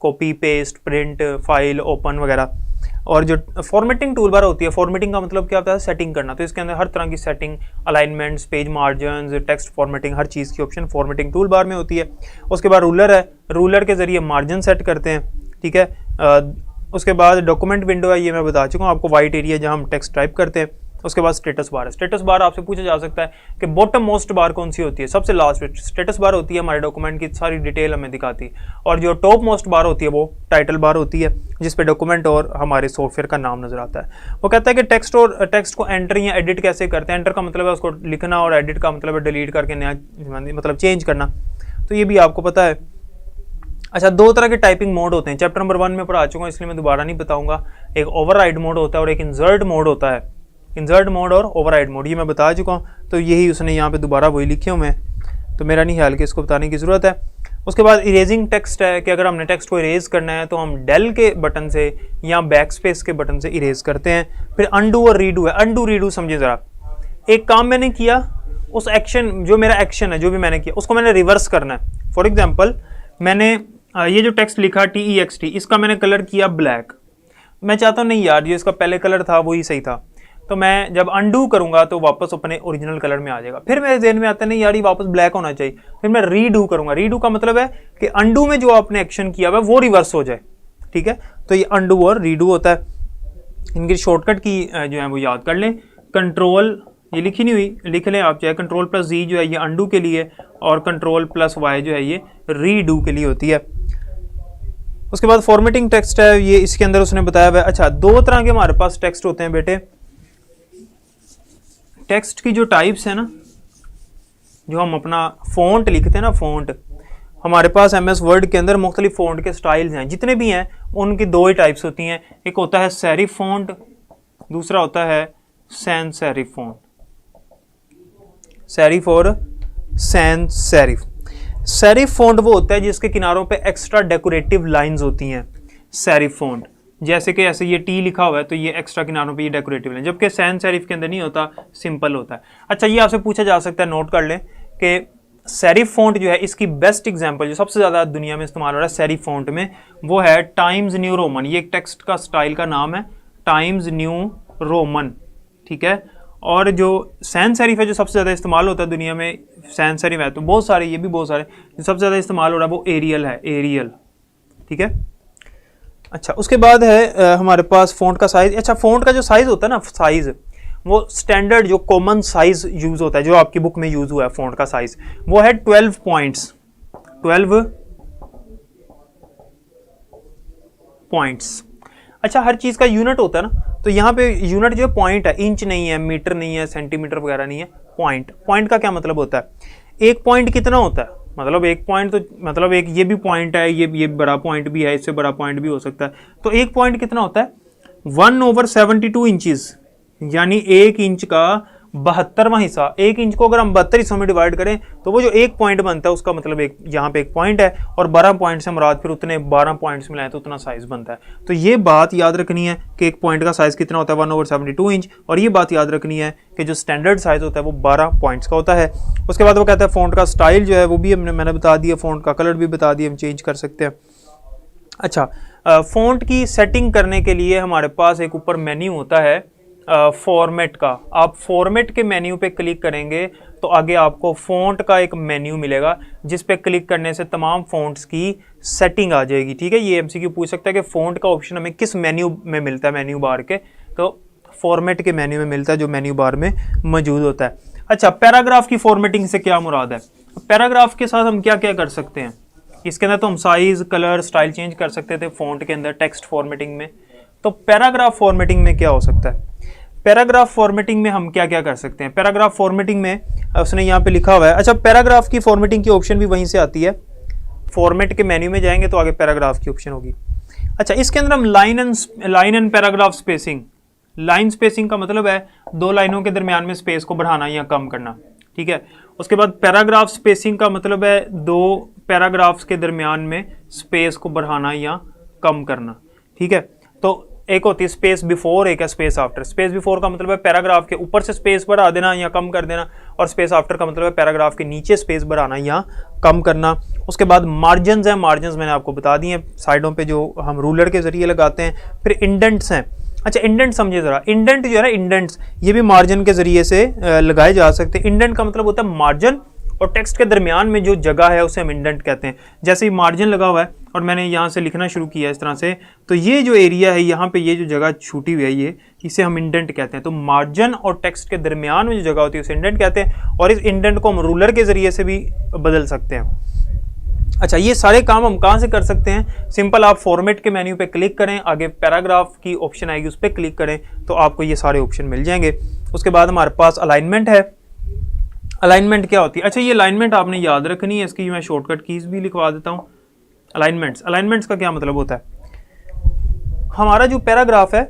copy, paste, print, file, open वगैरह। और जो फॉर्मेटिंग टूल बार होती है, फॉर्मेटिंग का मतलब क्या होता है, सेटिंग करना। तो इसके अंदर हर तरह की setting, alignments, page margin, text formatting, हर चीज़ की ऑप्शन फॉर्मेटिंग टूल बार में होती है। उसके बाद रूलर है, रूलर के जरिए मार्जिन सेट करते हैं, ठीक है। उसके बाद डॉक्यूमेंट विंडो है, ये मैं बता चुका हूँ आपको, वाइट एरिया जहाँ हम टेक्स्ट टाइप करते हैं। उसके बाद स्टेटस बार है। स्टेटस बार आपसे पूछा जा सकता है कि बॉटम मोस्ट बार कौन सी होती है, सबसे लास्ट में स्टेटस बार होती है, हमारे डॉक्यूमेंट की सारी डिटेल हमें दिखाती है। और जो टॉप मोस्ट बार होती है वो टाइटल बार होती है, जिस पे डॉक्यूमेंट और हमारे सॉफ्टवेयर का नाम नजर आता है। वो कहता है कि टेक्स्ट को एंटर या एडिट कैसे करते हैं। एंटर का मतलब है उसको लिखना और एडिट का मतलब है डिलीट करके नया मतलब चेंज करना, तो ये भी आपको पता है। अच्छा, दो तरह के टाइपिंग मोड होते हैं, चैप्टर नंबर 1 में पढ़ा चुका हूँ इसलिए मैं दोबारा नहीं बताऊंगा। एक ओवरराइड मोड होता है और एक इंसर्ट मोड होता है। इंसर्ट मोड और ओवरराइड मोड ये मैं बता चुका हूँ, तो यही उसने यहाँ पे दोबारा वही लिखे हुए हैं, तो मेरा नहीं ख्याल कि इसको बताने की ज़रूरत है। उसके बाद इरेजिंग टेक्स्ट है कि अगर हमने टेक्स्ट को इरेज करना है तो हम डेल के बटन से या बैक स्पेस के बटन से इरेज करते हैं। फिर अंडू और रीडू है। अंडू रीडू समझे ज़रा, एक काम मैंने किया, उस एक्शन जो मेरा एक्शन है जो भी मैंने किया उसको मैंने रिवर्स करना है। फॉर एग्जाम्पल मैंने ये जो टेक्स्ट लिखा TEXT, इसका मैंने कलर किया ब्लैक। मैं चाहता हूँ नहीं यार, जो इसका पहले कलर था वही सही था, तो मैं जब अंडू करूंगा तो वापस अपने ओरिजिनल कलर में आ जाएगा। फिर मेरे ज़हन में आता है नहीं यार ये वापस ब्लैक होना चाहिए, फिर मैं रीडू करूंगा। रीडू का मतलब है कि अंडू में जो आपने एक्शन किया हुआ है वो रिवर्स हो जाए, ठीक है। तो ये अंडू और रीडू होता है। इनकी शॉर्टकट की जो है वो याद कर लें। कंट्रोल ये लिखी नहीं हुई, लिख लें आप, चाहे कंट्रोल प्लस जी जो है ये अंडू के लिए और कंट्रोल प्लस वाई जो है ये रीडू के लिए होती है। उसके बाद फॉर्मेटिंग टेक्स्ट है, ये इसके अंदर उसने बताया हुआ है। अच्छा, दो तरह के हमारे पास टेक्स्ट होते हैं बेटे। टेक्स्ट की जो टाइप्स है ना, जो हम अपना फ़ॉन्ट लिखते हैं ना, फ़ॉन्ट, हमारे पास MS वर्ड के अंदर मुख्तलिफ फ़ॉन्ट के स्टाइल्स हैं, जितने भी हैं उनकी दो ही टाइप्स होती हैं। एक होता है सेरिफ फ़ॉन्ट, दूसरा होता है सैंस सेरिफ फ़ॉन्ट। सेरिफ और सैंस सेरिफ। सेरिफ फ़ॉन्ट वो होता है जिसके किनारों पे एक्स्ट्रा डेकोरेटिव लाइंस होती हैं, सेरिफ फ़ॉन्ट। जैसे कि ऐसे ये टी लिखा हुआ है तो ये एक्स्ट्रा किनारों पे ये डेकोरेटिव लाइन, जबकि सैंस सेरिफ के अंदर नहीं होता, सिंपल होता है। अच्छा, ये आपसे पूछा जा सकता है, नोट कर लें कि सेरिफ फ़ॉन्ट जो है इसकी बेस्ट एग्जांपल जो सबसे ज़्यादा दुनिया में इस्तेमाल हो रहा है सेरिफ फ़ॉन्ट में, वो है टाइम्स न्यू रोमन। ये एक टेक्स्ट का स्टाइल का नाम है, टाइम्स न्यू रोमन, ठीक है। और जो सैंस सेरिफ है जो सबसे ज़्यादा इस्तेमाल होता है दुनिया में, सैंस सेरिफ है तो बहुत सारे, ये भी बहुत सारे, जो सबसे ज़्यादा इस्तेमाल हो रहा है वो एरियल है, एरियल, ठीक है। अच्छा, उसके बाद है हमारे पास फ़ॉन्ट का साइज़। अच्छा, फ़ॉन्ट का जो साइज़ होता है ना, साइज़ वो स्टैंडर्ड जो कॉमन साइज यूज होता है, जो आपकी बुक में यूज हुआ है फ़ॉन्ट का साइज, वो है 12 पॉइंट्स, 12 पॉइंट्स। अच्छा, हर चीज़ का यूनिट होता है ना, तो यहाँ पे यूनिट जो है पॉइंट है, इंच नहीं है, मीटर नहीं है, सेंटीमीटर वगैरह नहीं है, पॉइंट। पॉइंट का क्या मतलब होता है? एक पॉइंट कितना होता है? मतलब एक पॉइंट तो मतलब एक ये भी पॉइंट है, ये बड़ा पॉइंट भी है, इससे बड़ा पॉइंट भी हो सकता है। तो एक पॉइंट कितना होता है? 1/72 इंचज़, यानी एक इंच का 72वां हिस्सा। एक इंच को अगर हम 72 हिस्सों में डिवाइड करें तो वो जो एक पॉइंट बनता है उसका मतलब एक, यहाँ पे एक पॉइंट है, और 12 पॉइंट से मुराद फिर उतने 12 पॉइंट्स मिलाएं तो उतना साइज बनता है। तो ये बात याद रखनी है कि एक पॉइंट का साइज कितना होता है, 1/72 इंच। और ये बात याद रखनी है कि जो स्टैंडर्ड साइज होता है वो 12 पॉइंट्स का होता है। उसके बाद वो कहता है फ़ॉन्ट का स्टाइल जो है वो भी मैंने बता दिया, फ़ॉन्ट का कलर भी बता दिया, हम चेंज कर सकते हैं। अच्छा, फ़ॉन्ट की सेटिंग करने के लिए हमारे पास एक ऊपर मेन्यू होता है फॉर्मेट का। आप फॉर्मेट के मेन्यू पे क्लिक करेंगे तो आगे आपको फ़ॉन्ट का एक मेन्यू मिलेगा, जिस पे क्लिक करने से तमाम फ़ॉन्ट्स की सेटिंग आ जाएगी, ठीक है। ये MCQ पूछ सकता है कि फ़ॉन्ट का ऑप्शन हमें किस मेन्यू में मिलता है, मेन्यू बार के, तो फॉर्मेट के मेन्यू में मिलता है, जो मेन्यू बार में मौजूद होता है। अच्छा, पैराग्राफ की फॉर्मेटिंग से क्या मुराद है? पैराग्राफ के साथ हम क्या क्या कर सकते हैं? इसके अंदर तो हम साइज़, कलर, स्टाइल चेंज कर सकते थे फ़ॉन्ट के अंदर, टेक्स्ट फॉर्मेटिंग में। तो पैराग्राफ फॉर्मेटिंग में क्या हो सकता है? पैराग्राफ फॉर्मेटिंग में हम क्या क्या कर सकते हैं? पैराग्राफ फॉर्मेटिंग में उसने यहाँ पे लिखा हुआ है। अच्छा, पैराग्राफ की फॉर्मेटिंग की ऑप्शन भी वहीं से आती है, फॉर्मेट के मेन्यू में जाएंगे तो आगे पैराग्राफ की ऑप्शन होगी। अच्छा, इसके अंदर हम line and paragraph spacing, line spacing का मतलब है दो लाइनों के दरमियान में स्पेस को बढ़ाना या कम करना, ठीक है। उसके बाद पैराग्राफ स्पेसिंग का मतलब है दो पैराग्राफ्स के दरमियान में स्पेस को बढ़ाना या कम करना, ठीक है। तो एक होती है स्पेस बिफोर, एक है स्पेस आफ्टर। स्पेस बिफोर का मतलब है पैराग्राफ के ऊपर से स्पेस बढ़ा देना या कम कर देना, और स्पेस आफ्टर का मतलब है पैराग्राफ के नीचे स्पेस बढ़ाना या कम करना। उसके बाद मार्जिन्स हैं, मार्जिन्स मैंने आपको बता दिए हैं, साइडों पे जो हम रूलर के जरिए लगाते हैं। फिर इंडेंट्स हैं। अच्छा, इंडेंट समझिए ज़रा, इंडेंट जो है ना, इंडेंट्स ये भी मार्जिन के जरिए से लगाए जा सकते हैं। इंडेंट का मतलब होता है मार्जिन और टेक्स्ट के दरमियान में जो जगह है उसे हम इंडेंट कहते हैं। जैसे ही मार्जिन लगा हुआ है और मैंने यहाँ से लिखना शुरू किया इस तरह से, तो ये जो एरिया है यहाँ पे, ये जो जगह छूटी हुई है, ये इसे हम इंडेंट कहते हैं। तो मार्जिन और टेक्स्ट के दरमियान में जो जगह होती है उसे इंडेंट कहते हैं, और इस इंडेंट को हम रूलर के जरिए से भी बदल सकते हैं। अच्छा, ये सारे काम हम कहाँ से कर सकते हैं? सिंपल, आप फॉर्मेट के मेन्यू पे क्लिक करें, आगे पैराग्राफ की ऑप्शन आएगी, उस पर क्लिक करें तो आपको ये सारे ऑप्शन मिल जाएंगे। उसके बाद हमारे पास अलाइनमेंट है। अलाइनमेंट क्या होती है? अच्छा, ये अलाइनमेंट आपने याद रखनी है, इसकी मैं शॉर्टकट कीज भी लिखवा देता हूँ। अलाइनमेंट्स का क्या मतलब होता है? हमारा जो पैराग्राफ है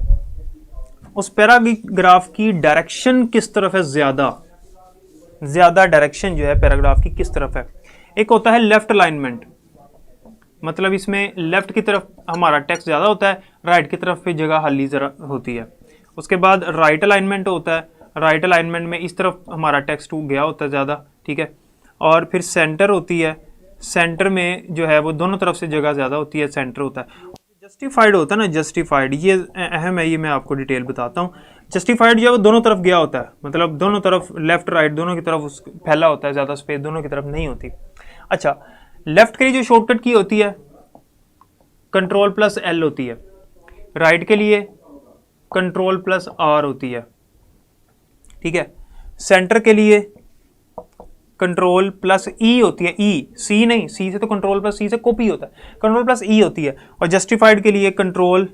उस पैराग्राफ की डायरेक्शन किस तरफ है, ज्यादा डायरेक्शन जो है पैराग्राफ की किस तरफ है। एक होता है लेफ्ट अलाइनमेंट, मतलब इसमें लेफ्ट की तरफ हमारा टेक्स्ट ज्यादा होता है, राइट की तरफ पे जगह खाली जरा होती है। उसके बाद राइट अलाइनमेंट होता है, राइट अलाइनमेंट में इस तरफ हमारा टेक्स्ट गया होता है ज़्यादा, ठीक है। और फिर सेंटर होती है, सेंटर में जो है वो दोनों तरफ से जगह ज़्यादा होती है, सेंटर होता है। जस्टिफाइड होता है ना, जस्टिफाइड, ये अहम है, ये मैं आपको डिटेल बताता हूँ। जस्टिफाइड जो है वो दोनों तरफ गया होता है, मतलब दोनों तरफ, लेफ्ट राइट दोनों की तरफ फैला होता है, ज़्यादा स्पेस दोनों की तरफ नहीं होती। अच्छा, लेफ्ट के लिए जो शॉर्टकट की होती है Ctrl+L होती है, राइट के लिए कंट्रोल प्लस आर होती है, ठीक है। सेंटर के लिए कंट्रोल प्लस ई होती है, ई, सी नहीं, सी से तो कंट्रोल प्लस सी से कॉपी होता है, कंट्रोल प्लस ई होती है। और जस्टिफाइड के लिए कंट्रोल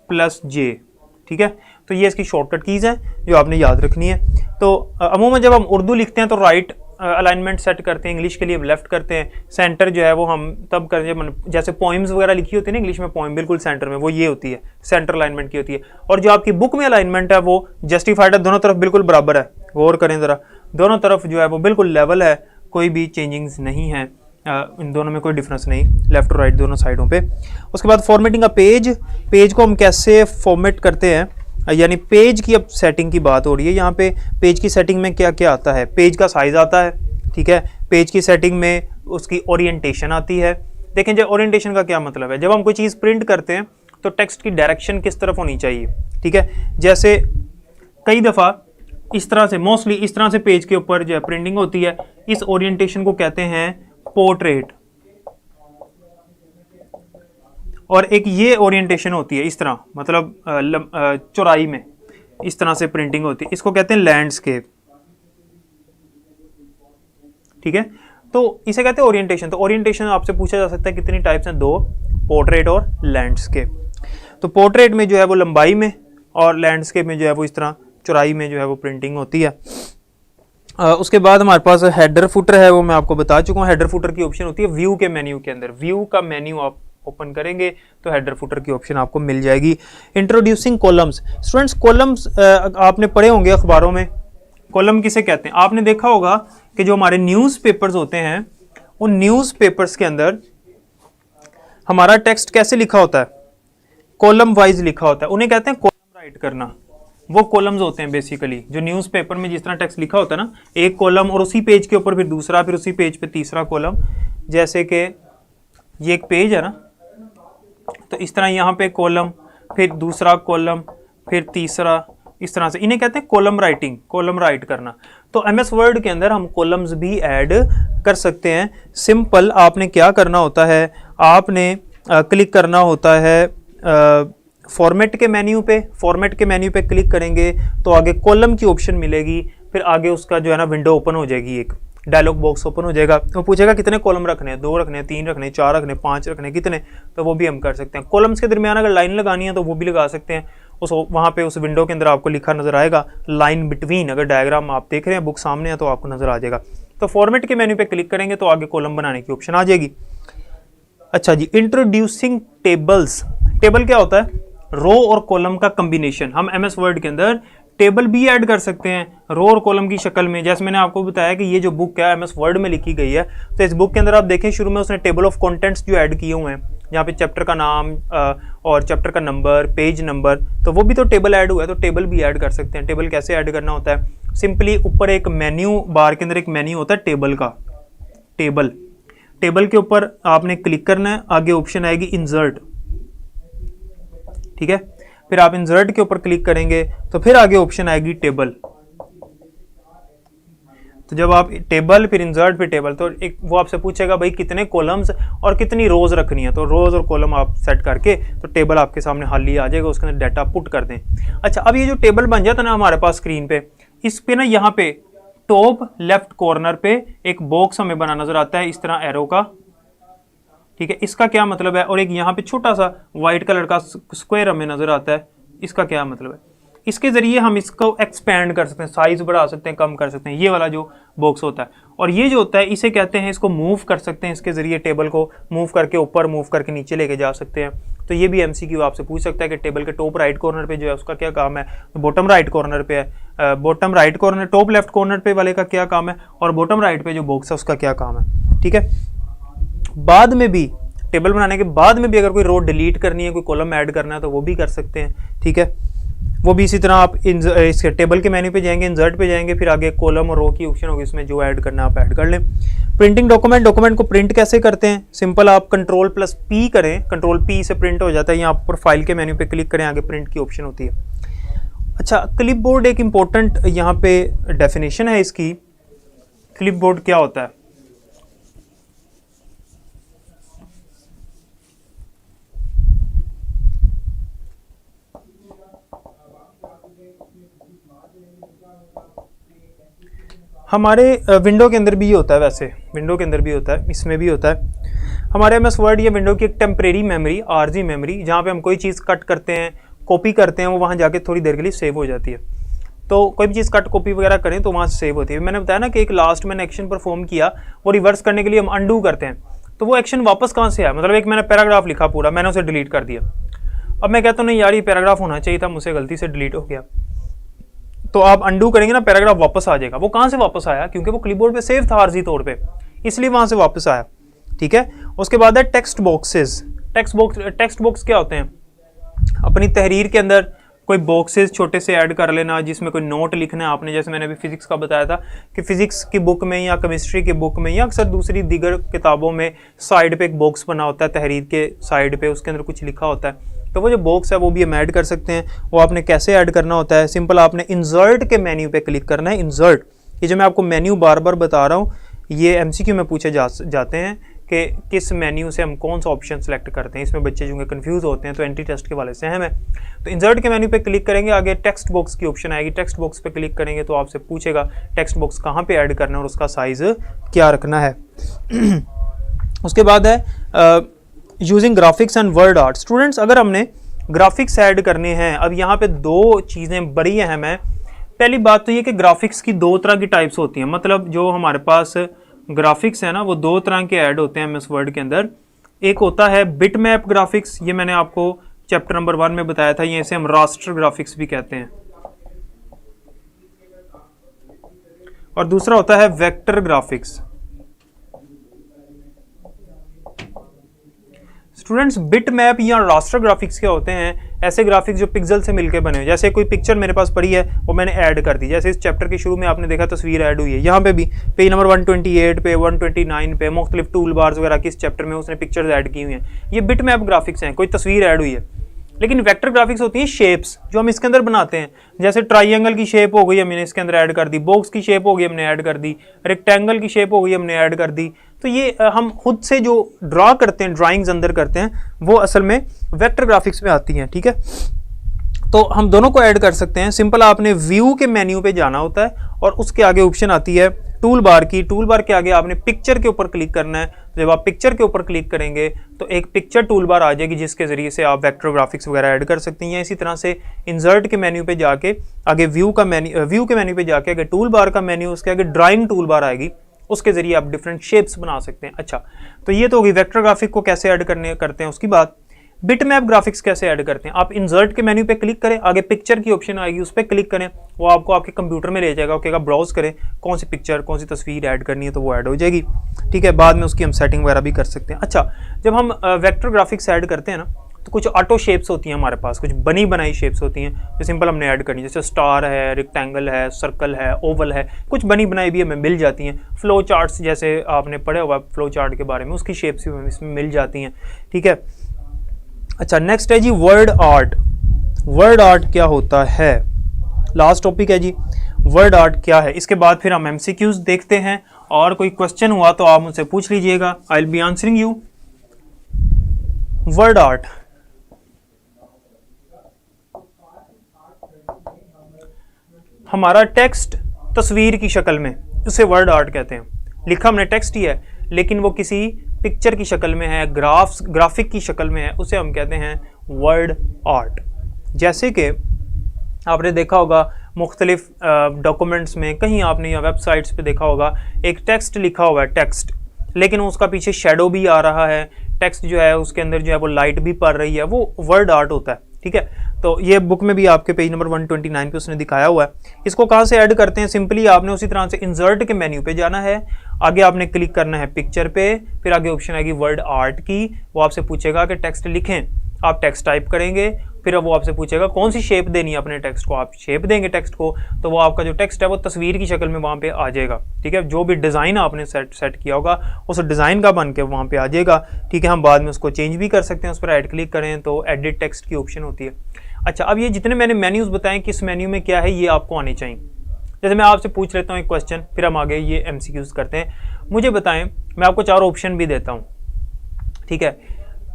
प्लस जे, ठीक है। तो ये इसकी शॉर्टकट कीज है जो आपने याद रखनी है। तो अमूमन जब हम उर्दू लिखते हैं तो राइट अलाइनमेंट सेट करते हैं, इंग्लिश के लिए लेफ्ट करते हैं। सेंटर जो है वो हम तब करते हैं जैसे पोइम्स वगैरह लिखी होती है ना इंग्लिश में, पोइम बिल्कुल सेंटर में, वो ये होती है, सेंटर अलाइनमेंट की होती है। और जो आपकी बुक में अलाइनमेंट है वो जस्टिफाइड है, दोनों तरफ बिल्कुल बराबर है, गौर करें ज़रा, दोनों तरफ जो है वो बिल्कुल लेवल है, कोई भी चेंजिंग्स नहीं है, इन दोनों में कोई डिफरेंस नहीं, लेफ्ट और राइट दोनों साइडों पे। उसके बाद फॉर्मेटिंग का पेज, पेज को हम कैसे फॉर्मेट करते हैं, यानी पेज की अब सेटिंग की बात हो रही है यहाँ पे। पेज की सेटिंग में क्या क्या आता है, पेज का साइज आता है, ठीक है। पेज की सेटिंग में उसकी ओरिएंटेशन आती है। देखें जब ओरिएंटेशन का क्या मतलब है, जब हम कोई चीज़ प्रिंट करते हैं तो टेक्स्ट की डायरेक्शन किस तरफ होनी चाहिए, ठीक है। जैसे कई दफ़ा इस तरह से, मोस्टली इस तरह से पेज के ऊपर जो है प्रिंटिंग होती है, इस ओरिएंटेशन को कहते हैं पोर्ट्रेट। और एक ये ओरिएंटेशन होती है इस तरह, मतलब चौड़ाई में इस तरह से प्रिंटिंग होती है, इसको कहते हैं लैंडस्केप, ठीक है। तो इसे कहते हैं ओरिएंटेशन। तो ओरिएंटेशन आपसे पूछा जा सकता है कितनी टाइप्स हैं, दो, पोर्ट्रेट और लैंडस्केप। तो पोर्ट्रेट में जो है वो लंबाई में और लैंडस्केप में जो है वो इस तरह चौड़ाई में जो है वो प्रिंटिंग होती है। उसके बाद हमारे पास हेडर फुटर है, वो मैं आपको बता चुका हूँ। हेडर फुटर की ऑप्शन होती है व्यू के मेन्यू के अंदर, व्यू का मेन्यू आप ओपन करेंगे तो हेडर फुटर की ऑप्शन आपको मिल जाएगी। इंट्रोड्यूसिंग कॉलम्स, स्टूडेंट्स कॉलम्स आपने पढ़े होंगे अखबारों में, कॉलम किसे कहते हैं। आपने देखा होगा कि जो हमारे न्यूज़पेपर्स होते हैं, उन न्यूज़पेपर्स के अंदर हमारा टेक्स्ट कैसे लिखा होता है, कॉलम वाइज लिखा होता है, उन्हें कहते हैं कॉलम राइट करना। वो कॉलम्स होते हैं बेसिकली, जो न्यूज़पेपर में जिस तरह टेक्स्ट लिखा होता है ना, एक कॉलम और उसी पेज के ऊपर फिर दूसरा, फिर उसी पेज पे तीसरा कॉलम। जैसे कि ये एक पेज है ना, तो इस तरह यहाँ पे कॉलम, फिर दूसरा कॉलम, फिर तीसरा, इस तरह से, इन्हें कहते हैं कॉलम राइटिंग, कॉलम राइट करना। तो एमएस वर्ड के अंदर हम कॉलम्स भी ऐड कर सकते हैं। सिंपल आपने क्या करना होता है, आपने क्लिक करना होता है फॉर्मेट के मेन्यू पे, फॉर्मेट के मेन्यू पे क्लिक करेंगे तो आगे कॉलम की ऑप्शन मिलेगी, फिर आगे उसका जो है ना विंडो ओपन हो जाएगी, एक डायलॉग बॉक्स ओपन हो जाएगा। तो पूछेगा कितने कॉलम रखने हैं, 2 रखने हैं, 3 रखने हैं, 4 रखने हैं, 5 रखने हैं, कितने, तो वो भी हम कर सकते हैं। कॉलम्स के दरमियान अगर लाइन लगानी है तो वो भी लगा सकते हैं। उस वहाँ पे उस विंडो के अंदर आपको लिखा नजर आएगा लाइन बिटवीन, अगर डायग्राम आप देख रहे हैं बुक सामने है तो आपको नजर आ जाएगा। तो फॉर्मेट के मेन्यू पे क्लिक करेंगे तो आगे कॉलम बनाने की ऑप्शन आ जाएगी। अच्छा जी, इंट्रोड्यूसिंग टेबल्स, टेबल क्या होता है, रो और कॉलम का कॉम्बिनेशन। हम एमएस वर्ड के अंदर टेबल भी ऐड कर सकते हैं रो और कॉलम की शक्ल में। जैसे मैंने आपको बताया कि ये जो बुक है एमएस वर्ड में लिखी गई है, तो इस बुक के अंदर आप देखें शुरू में उसने टेबल ऑफ कंटेंट्स जो ऐड किए हुए हैं, यहाँ पे चैप्टर का नाम और चैप्टर का नंबर, पेज नंबर, तो वो भी तो टेबल ऐड हुआ है, तो टेबल भी ऐड कर सकते हैं। टेबल कैसे ऐड करना होता है, सिंपली ऊपर एक मेन्यू बार के अंदर एक मेन्यू होता है टेबल का, टेबल, टेबल के ऊपर आपने क्लिक करना है, आगे ऑप्शन आएगी इंसर्ट, ठीक है। फिर आप इंसर्ट के ऊपर क्लिक करेंगे तो फिर आगे ऑप्शन आएगी टेबल। तो जब आप टेबल फिर इंसर्ट फिर टेबल, तो एक वो आपसे पूछेगा भाई कितने कॉलम्स और कितनी रोज रखनी है, तो रोज और कॉलम आप सेट करके तो टेबल आपके सामने हाल ही आ जाएगा, उसके अंदर डाटा पुट कर दें। अच्छा, अब ये जो टेबल बन जाता है ना हमारे पास स्क्रीन पे, इस पे ना यहाँ पे टॉप लेफ्ट कॉर्नर पे एक बॉक्स हमें बना नजर आता है इस तरह एरो का, ठीक है। इसका क्या मतलब है, और एक यहाँ पे छोटा सा व्हाइट कलर का स्क्वायर हमें नजर आता है, इसका क्या मतलब है। इसके जरिए हम इसको एक्सपेंड कर सकते हैं, साइज बढ़ा सकते हैं, कम कर सकते हैं, ये वाला जो बॉक्स होता है। और ये जो होता है इसे कहते हैं, इसको मूव कर सकते हैं, इसके जरिए टेबल को मूव करके ऊपर, मूव करके नीचे लेके जा सकते हैं। तो ये भी एमसीक्यू आपसे पूछ सकता है कि टेबल के टॉप राइट कॉर्नर पे जो है उसका क्या काम है, बॉटम राइट कॉर्नर पे है, bottom right corner, top left corner पे वाले का क्या काम है, और बॉटम राइट पे जो बॉक्स है उसका क्या काम है, ठीक है। बाद में भी टेबल बनाने के बाद में भी अगर कोई रो डिलीट करनी है, कोई कॉलम ऐड करना है तो वो भी कर सकते हैं, ठीक है। वो भी इसी तरह आप इसके टेबल के मेन्यू पे जाएंगे, इंसर्ट पे जाएंगे, फिर आगे कॉलम और रो की ऑप्शन होगी, उसमें जो ऐड करना है आप ऐड कर लें। प्रिंटिंग डॉक्यूमेंट, डॉक्यूमेंट को प्रिंट कैसे करते हैं, सिंपल आप Ctrl+P करें, Ctrl+P से प्रिंट हो जाता है। यहाँ पर फाइल के मेन्यू पे क्लिक करें, आगे प्रिंट की ऑप्शन होती है। अच्छा, क्लिपबोर्ड एक इंपॉर्टेंट यहाँ पे डेफिनेशन है इसकी। क्लिपबोर्ड क्या होता है, हमारे विंडो के अंदर भी ये होता है, वैसे विंडो के अंदर भी होता है, इसमें भी होता है। हमारे एमएस वर्ड या विंडो की एक टेम्परेरी मेमोरी, आरजी मेमोरी, जहाँ पे हम कोई चीज़ कट करते हैं, कॉपी करते हैं, वो वहाँ जाके थोड़ी देर के लिए सेव हो जाती है। तो कोई भी चीज़ कट कॉपी वगैरह करें तो वहाँ से सेव होती है। मैंने बताया ना कि एक लास्ट मैंने एक्शन परफॉर्म किया, वो रिवर्स करने के लिए हम अंडू करते हैं, तो वो एक्शन वापस कहाँ से आया, मतलब एक मैंने पैराग्राफ लिखा पूरा, मैंने उसे डिलीट कर दिया। अब मैं कहता हूँ नहीं यार ये पैराग्राफ होना चाहिए था, मुझसे गलती से डिलीट हो गया, तो आप अंडू करेंगे ना, पैराग्राफ वापस आ जाएगा। वो कहाँ से वापस आया, क्योंकि वो क्लिपबोर्ड पे सेव था आरजी तौर पे, इसलिए वहाँ से वापस आया। ठीक है, उसके बाद है टेक्स्ट बॉक्सेस। टेक्स्ट बॉक्स क्या होते हैं, अपनी तहरीर के अंदर कोई बॉक्सेस छोटे से ऐड कर लेना जिसमें कोई नोट लिखना है आपने। जैसे मैंने अभी फिजिक्स का बताया था कि फिजिक्स की बुक में या केमिस्ट्री की बुक में या अक्सर दूसरी दीगर किताबों में साइड पे एक बॉक्स बना होता है, तहरीर के साइड पे उसके अंदर कुछ लिखा होता है, तो वो जो बॉक्स है वो भी हम ऐड कर सकते हैं। वो आपने कैसे ऐड करना होता है, सिंपल आपने इंसर्ट के मेन्यू पे क्लिक करना है। इंसर्ट, ये जो मैं आपको मेन्यू बार बार बता रहा हूँ, ये एमसीक्यू में पूछे जाते हैं कि किस मेन्यू से हम कौन सा ऑप्शन सेलेक्ट करते हैं। इसमें बच्चे जो कंफ्यूज होते हैं, तो एंट्री टेस्ट के वाले से हैं मैं। तो इंसर्ट के मेन्यू पे क्लिक करेंगे, आगे टेक्स्ट बॉक्स की ऑप्शन आएगी, टेक्स्ट बॉक्स पे क्लिक करेंगे तो आपसे पूछेगा टेक्स्ट बॉक्स कहाँ पे ऐड करना है और उसका साइज़ क्या रखना है। उसके बाद है using graphics and word art. Students, अगर हमने ग्राफिक्स ऐड करने हैं, अब यहाँ पे दो चीज़ें बड़ी अहम है। पहली बात तो ये कि ग्राफिक्स की दो तरह की टाइप्स होती हैं, मतलब जो हमारे पास ग्राफिक्स है ना, वो दो तरह के ऐड होते हैं एमएस वर्ड के अंदर। एक होता है बिट मैप ग्राफिक्स, ये मैंने आपको चैप्टर नंबर 1 में बताया था, ये इसे हम रास्टर ग्राफिक्स भी कहते हैं। और दूसरा होता है vector graphics. Students, bit map या रास्टर ग्राफिक्स क्या होते हैं, ऐसे ग्राफिक्स जो पिक्सल से मिलकर बने हो। जैसे कोई पिक्चर मेरे पास पड़ी है, वो मैंने ऐड कर दी, जैसे इस चैप्टर के शुरू में आपने देखा तस्वीर ऐड हुई है, यहाँ पे भी पेज नंबर 128 पे 129 पे मुख्तलिफ टूल बार्स वगैरह किस चैप्टर में उसने पिक्चर्स ऐड की हुई हैं, ये बिट मैप ग्राफिक्स हैं, कोई तस्वीर ऐड हुई है। लेकिन वेक्टर ग्राफिक्स होती हैं शेप्स जो हम इसके अंदर बनाते हैं, जैसे ट्राइंगल की शेप हो गई हमने इसके अंदर ऐड कर दी, बॉक्स की शेप हो गई हमने ऐड कर दी, रेक्टेंगल की शेप हो गई हमने ऐड कर दी। तो ये हम खुद से जो ड्रा करते हैं, ड्राइंग्स अंदर करते हैं, वो असल में वेक्टर ग्राफिक्स में आती हैं। ठीक है, तो हम दोनों को ऐड कर सकते हैं। सिंपल आपने व्यू के मेन्यू पे जाना होता है और उसके आगे ऑप्शन आती है टूल बार की। टूल बार के आगे आपने पिक्चर के ऊपर क्लिक करना है। जब आप पिक्चर के ऊपर क्लिक करेंगे तो एक पिक्चर टूल बार आ जाएगी जिसके जरिए से आप वेक्टर ग्राफिक्स वगैरह ऐड कर सकते हैं। या इसी तरह से इंसर्ट के मेन्यू पे जाके आगे व्यू के मेन्यू पे जाके आगे टूल बार का मेन्यू, उसके आगे ड्राइंग टूल बार आएगी, उसके जरिए आप डिफरेंट शेप्स बना सकते हैं। अच्छा, तो ये तो होगी वेक्टर ग्राफिक को कैसे ऐड करते हैं। उसकी बात बिट मैप ग्राफिक्स कैसे ऐड करते हैं। आप इंसर्ट के मेन्यू पे क्लिक करें, आगे पिक्चर की ऑप्शन आएगी, उस पर क्लिक करें, वो आपको आपके कंप्यूटर में ले जाएगा, ओके, ब्राउज करें कौन सी पिक्चर कौन सी तस्वीर ऐड करनी है, तो वो ऐड हो जाएगी। ठीक है, बाद में उसकी हम सेटिंग वगैरह भी कर सकते हैं। अच्छा, जब हम वेक्टर ग्राफिक्स ऐड करते हैं ना, तो कुछ ऑटो शेप्स होती हैं हमारे पास, कुछ बनी बनाई शेप्स होती हैं जो सिंपल हमने ऐड करनी है, जैसे स्टार है, रेक्टेंगल है, सर्कल है, ओवल है, कुछ बनी बनाई भी हमें मिल जाती हैं। फ्लो चार्ट्स जैसे आपने पढ़े हुआ फ्लो चार्ट के बारे में, उसकी शेप्स भी इसमें मिल जाती हैं। ठीक है, अच्छा, नेक्स्ट है जी वर्ड आर्ट। वर्ड आर्ट क्या होता है, लास्ट टॉपिक है जी, वर्ड आर्ट क्या है। इसके बाद फिर हम एमसीक्यूज देखते हैं, और कोई क्वेश्चन हुआ तो आप मुझसे पूछ लीजिएगा, I will be answering you. Word art, हमारा टेक्स्ट तस्वीर की शक्ल में, उसे वर्ड आर्ट कहते हैं। लिखा हमने टेक्स्ट ही है लेकिन वो किसी पिक्चर की शक्ल में है, ग्राफिक की शक्ल में है, उसे हम कहते हैं वर्ड आर्ट। जैसे कि आपने देखा होगा मुख्तलिफ डॉक्यूमेंट्स में, कहीं आपने या वेबसाइट्स पे देखा होगा, एक टेक्स्ट लिखा हुआ है, टेक्स्ट, लेकिन उसका पीछे शेडो भी आ रहा है, टेक्स्ट जो है उसके अंदर जो है वो लाइट भी पड़ रही है, वो वर्ड आर्ट होता है। ठीक है, तो ये बुक में भी आपके पेज नंबर 129 पे उसने दिखाया हुआ है। इसको कहाँ से ऐड करते हैं, सिंपली आपने उसी तरह से इंसर्ट के मेन्यू पे जाना है, आगे आपने क्लिक करना है पिक्चर पे, फिर आगे ऑप्शन आएगी वर्ड आर्ट की, वो आपसे पूछेगा कि टेक्स्ट लिखें, आप टेक्स्ट टाइप करेंगे, फिर वो आपसे पूछेगा कौन सी शेप देनी है अपने टेक्स्ट को, आप शेप देंगे टेक्स्ट को, तो वो आपका जो टेक्स्ट है वो तस्वीर की शक्ल में वहाँ पे आ जाएगा। ठीक है, जो भी डिज़ाइन आपने सेट किया होगा उस डिज़ाइन का बन के वहाँ पे आ जाएगा। ठीक है, हम बाद में उसको चेंज भी कर सकते हैं, उस पर ऐड क्लिक करें तो एडिट टेक्स्ट की ऑप्शन होती है। अच्छा, अब ये जितने मैंने मेन्यूज़ बताएं किस मेन्यू में क्या है ये आपको आने चाहिए। जैसे मैं आपसे पूछ लेता हूँ एक क्वेश्चन, फिर हम आगे ये MCQs करते हैं। मुझे बताएं, मैं आपको 4 ऑप्शन भी देता हूँ। ठीक है,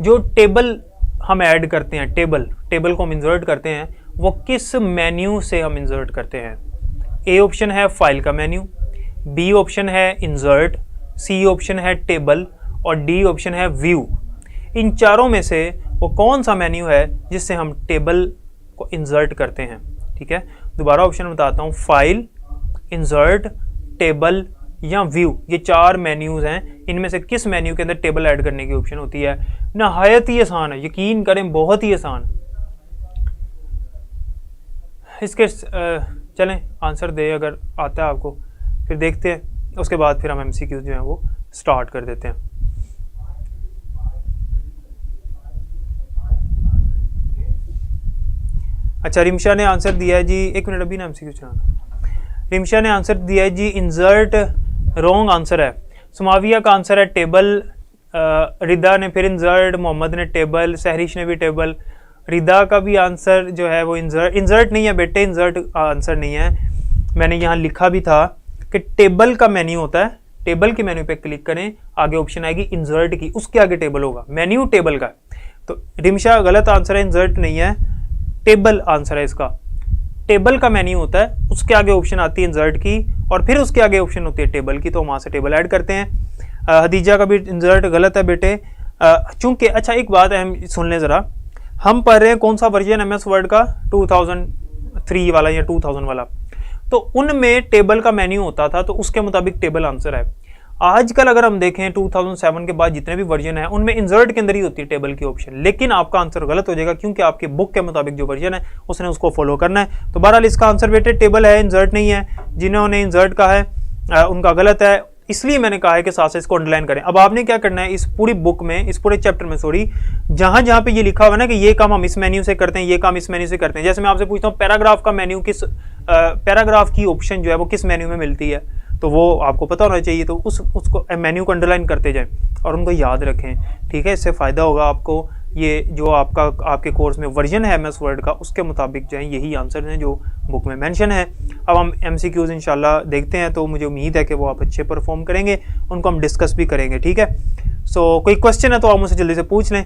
जो टेबल हम ऐड करते हैं, टेबल को हम इंसर्ट करते हैं, वो किस मेन्यू से हम इंसर्ट करते हैं। ए ऑप्शन है फाइल का मेन्यू, बी ऑप्शन है इंसर्ट, सी ऑप्शन है टेबल और डी ऑप्शन है व्यू। इन चारों में से वो कौन सा मेन्यू है जिससे हम टेबल को इंसर्ट करते हैं? ठीक है, दोबारा ऑप्शन बताता हूँ, फाइल, इंसर्ट, टेबल या व्यू। ये चार मेन्यूज हैं, इनमें से किस मेन्यू के अंदर टेबल ऐड करने की ऑप्शन होती है? नहायत ही आसान है, यकीन करें बहुत ही आसान। इसके चलें आंसर दे अगर आता है आपको, फिर देखते हैं, उसके बाद फिर हम एमसीक्यूज जो हैं वो स्टार्ट कर देते हैं। अच्छा, रिमशा ने आंसर दिया है जी, एक मिनट अभी ना एमसीक्यू चलाना। रिमशा ने आंसर दिया है जी इंसर्ट, रॉन्ग आंसर है। सुमाविया का आंसर है टेबल, रिदा ने फिर इंसर्ट, मोहम्मद ने टेबल, सहरिश ने भी टेबल। रिदा का भी आंसर जो है वो इंसर्ट नहीं है बेटे, इंसर्ट आंसर नहीं है। मैंने यहाँ लिखा भी था कि टेबल का मेन्यू होता है, टेबल के मेन्यू पे क्लिक करें, आगे ऑप्शन आएगी इंसर्ट की, उसके आगे टेबल होगा, मेन्यू टेबल का। तो रिमशा गलत आंसर है, इंसर्ट नहीं है, टेबल आंसर है इसका। टेबल का मेन्यू होता है, उसके आगे ऑप्शन आती है इंसर्ट की और फिर उसके आगे ऑप्शन होती है टेबल की, तो वहां से टेबल ऐड करते हैं। हदीजा का भी इंसर्ट गलत है बेटे, चूंकि अच्छा एक बात है, हम सुन लें ज़रा, हम पढ़ रहे हैं कौन सा वर्जन एमएस वर्ड का, 2003 वाला या 2000 वाला, तो उनमें टेबल का मेन्यू होता था, तो उसके मुताबिक टेबल आंसर है। आजकल अगर हम देखें 2007 के बाद जितने भी वर्जन है उनमें इंसर्ट के अंदर ही होती है टेबल की ऑप्शन, लेकिन आपका आंसर गलत हो जाएगा क्योंकि आपके बुक के मुताबिक जो वर्जन है उसने उसको फॉलो करना है। तो बहरहाल इसका आंसर बेटे टेबल है, इंसर्ट नहीं है। जिन्होंने इंसर्ट कहा है उनका गलत है, इसलिए मैंने कहा है कि साथ से इसको अंडरलाइन करें। अब आपने क्या करना है, इस पूरी बुक में, इस पूरे चैप्टर में सॉरी, जहां जहां पे ये लिखा हुआ है ना कि ये काम हम इस मेन्यू से करते हैं, ये काम इस मेन्यू से करते हैं, जैसे मैं आपसे पूछता हूँ पैराग्राफ का मेन्यू किस, पैराग्राफ की ऑप्शन जो है वो किस मेन्यू में मिलती है, तो वो आपको पता होना चाहिए। तो उसको मेन्यू को अंडरलाइन करते जाएं और उनको याद रखें, ठीक है। इससे फ़ायदा होगा आपको। ये जो आपके कोर्स में वर्जन है एमएस वर्ड का, उसके मुताबिक जो है यही आंसर हैं जो बुक में मेंशन है। अब हम एमसीक्यूज़ इंशाल्लाह देखते हैं, तो मुझे उम्मीद है कि वो आप अच्छे परफॉर्म करेंगे, उनको हम डिस्कस भी करेंगे, ठीक है। सो कोई क्वेश्चन है तो आप मुझसे जल्दी से पूछ लें।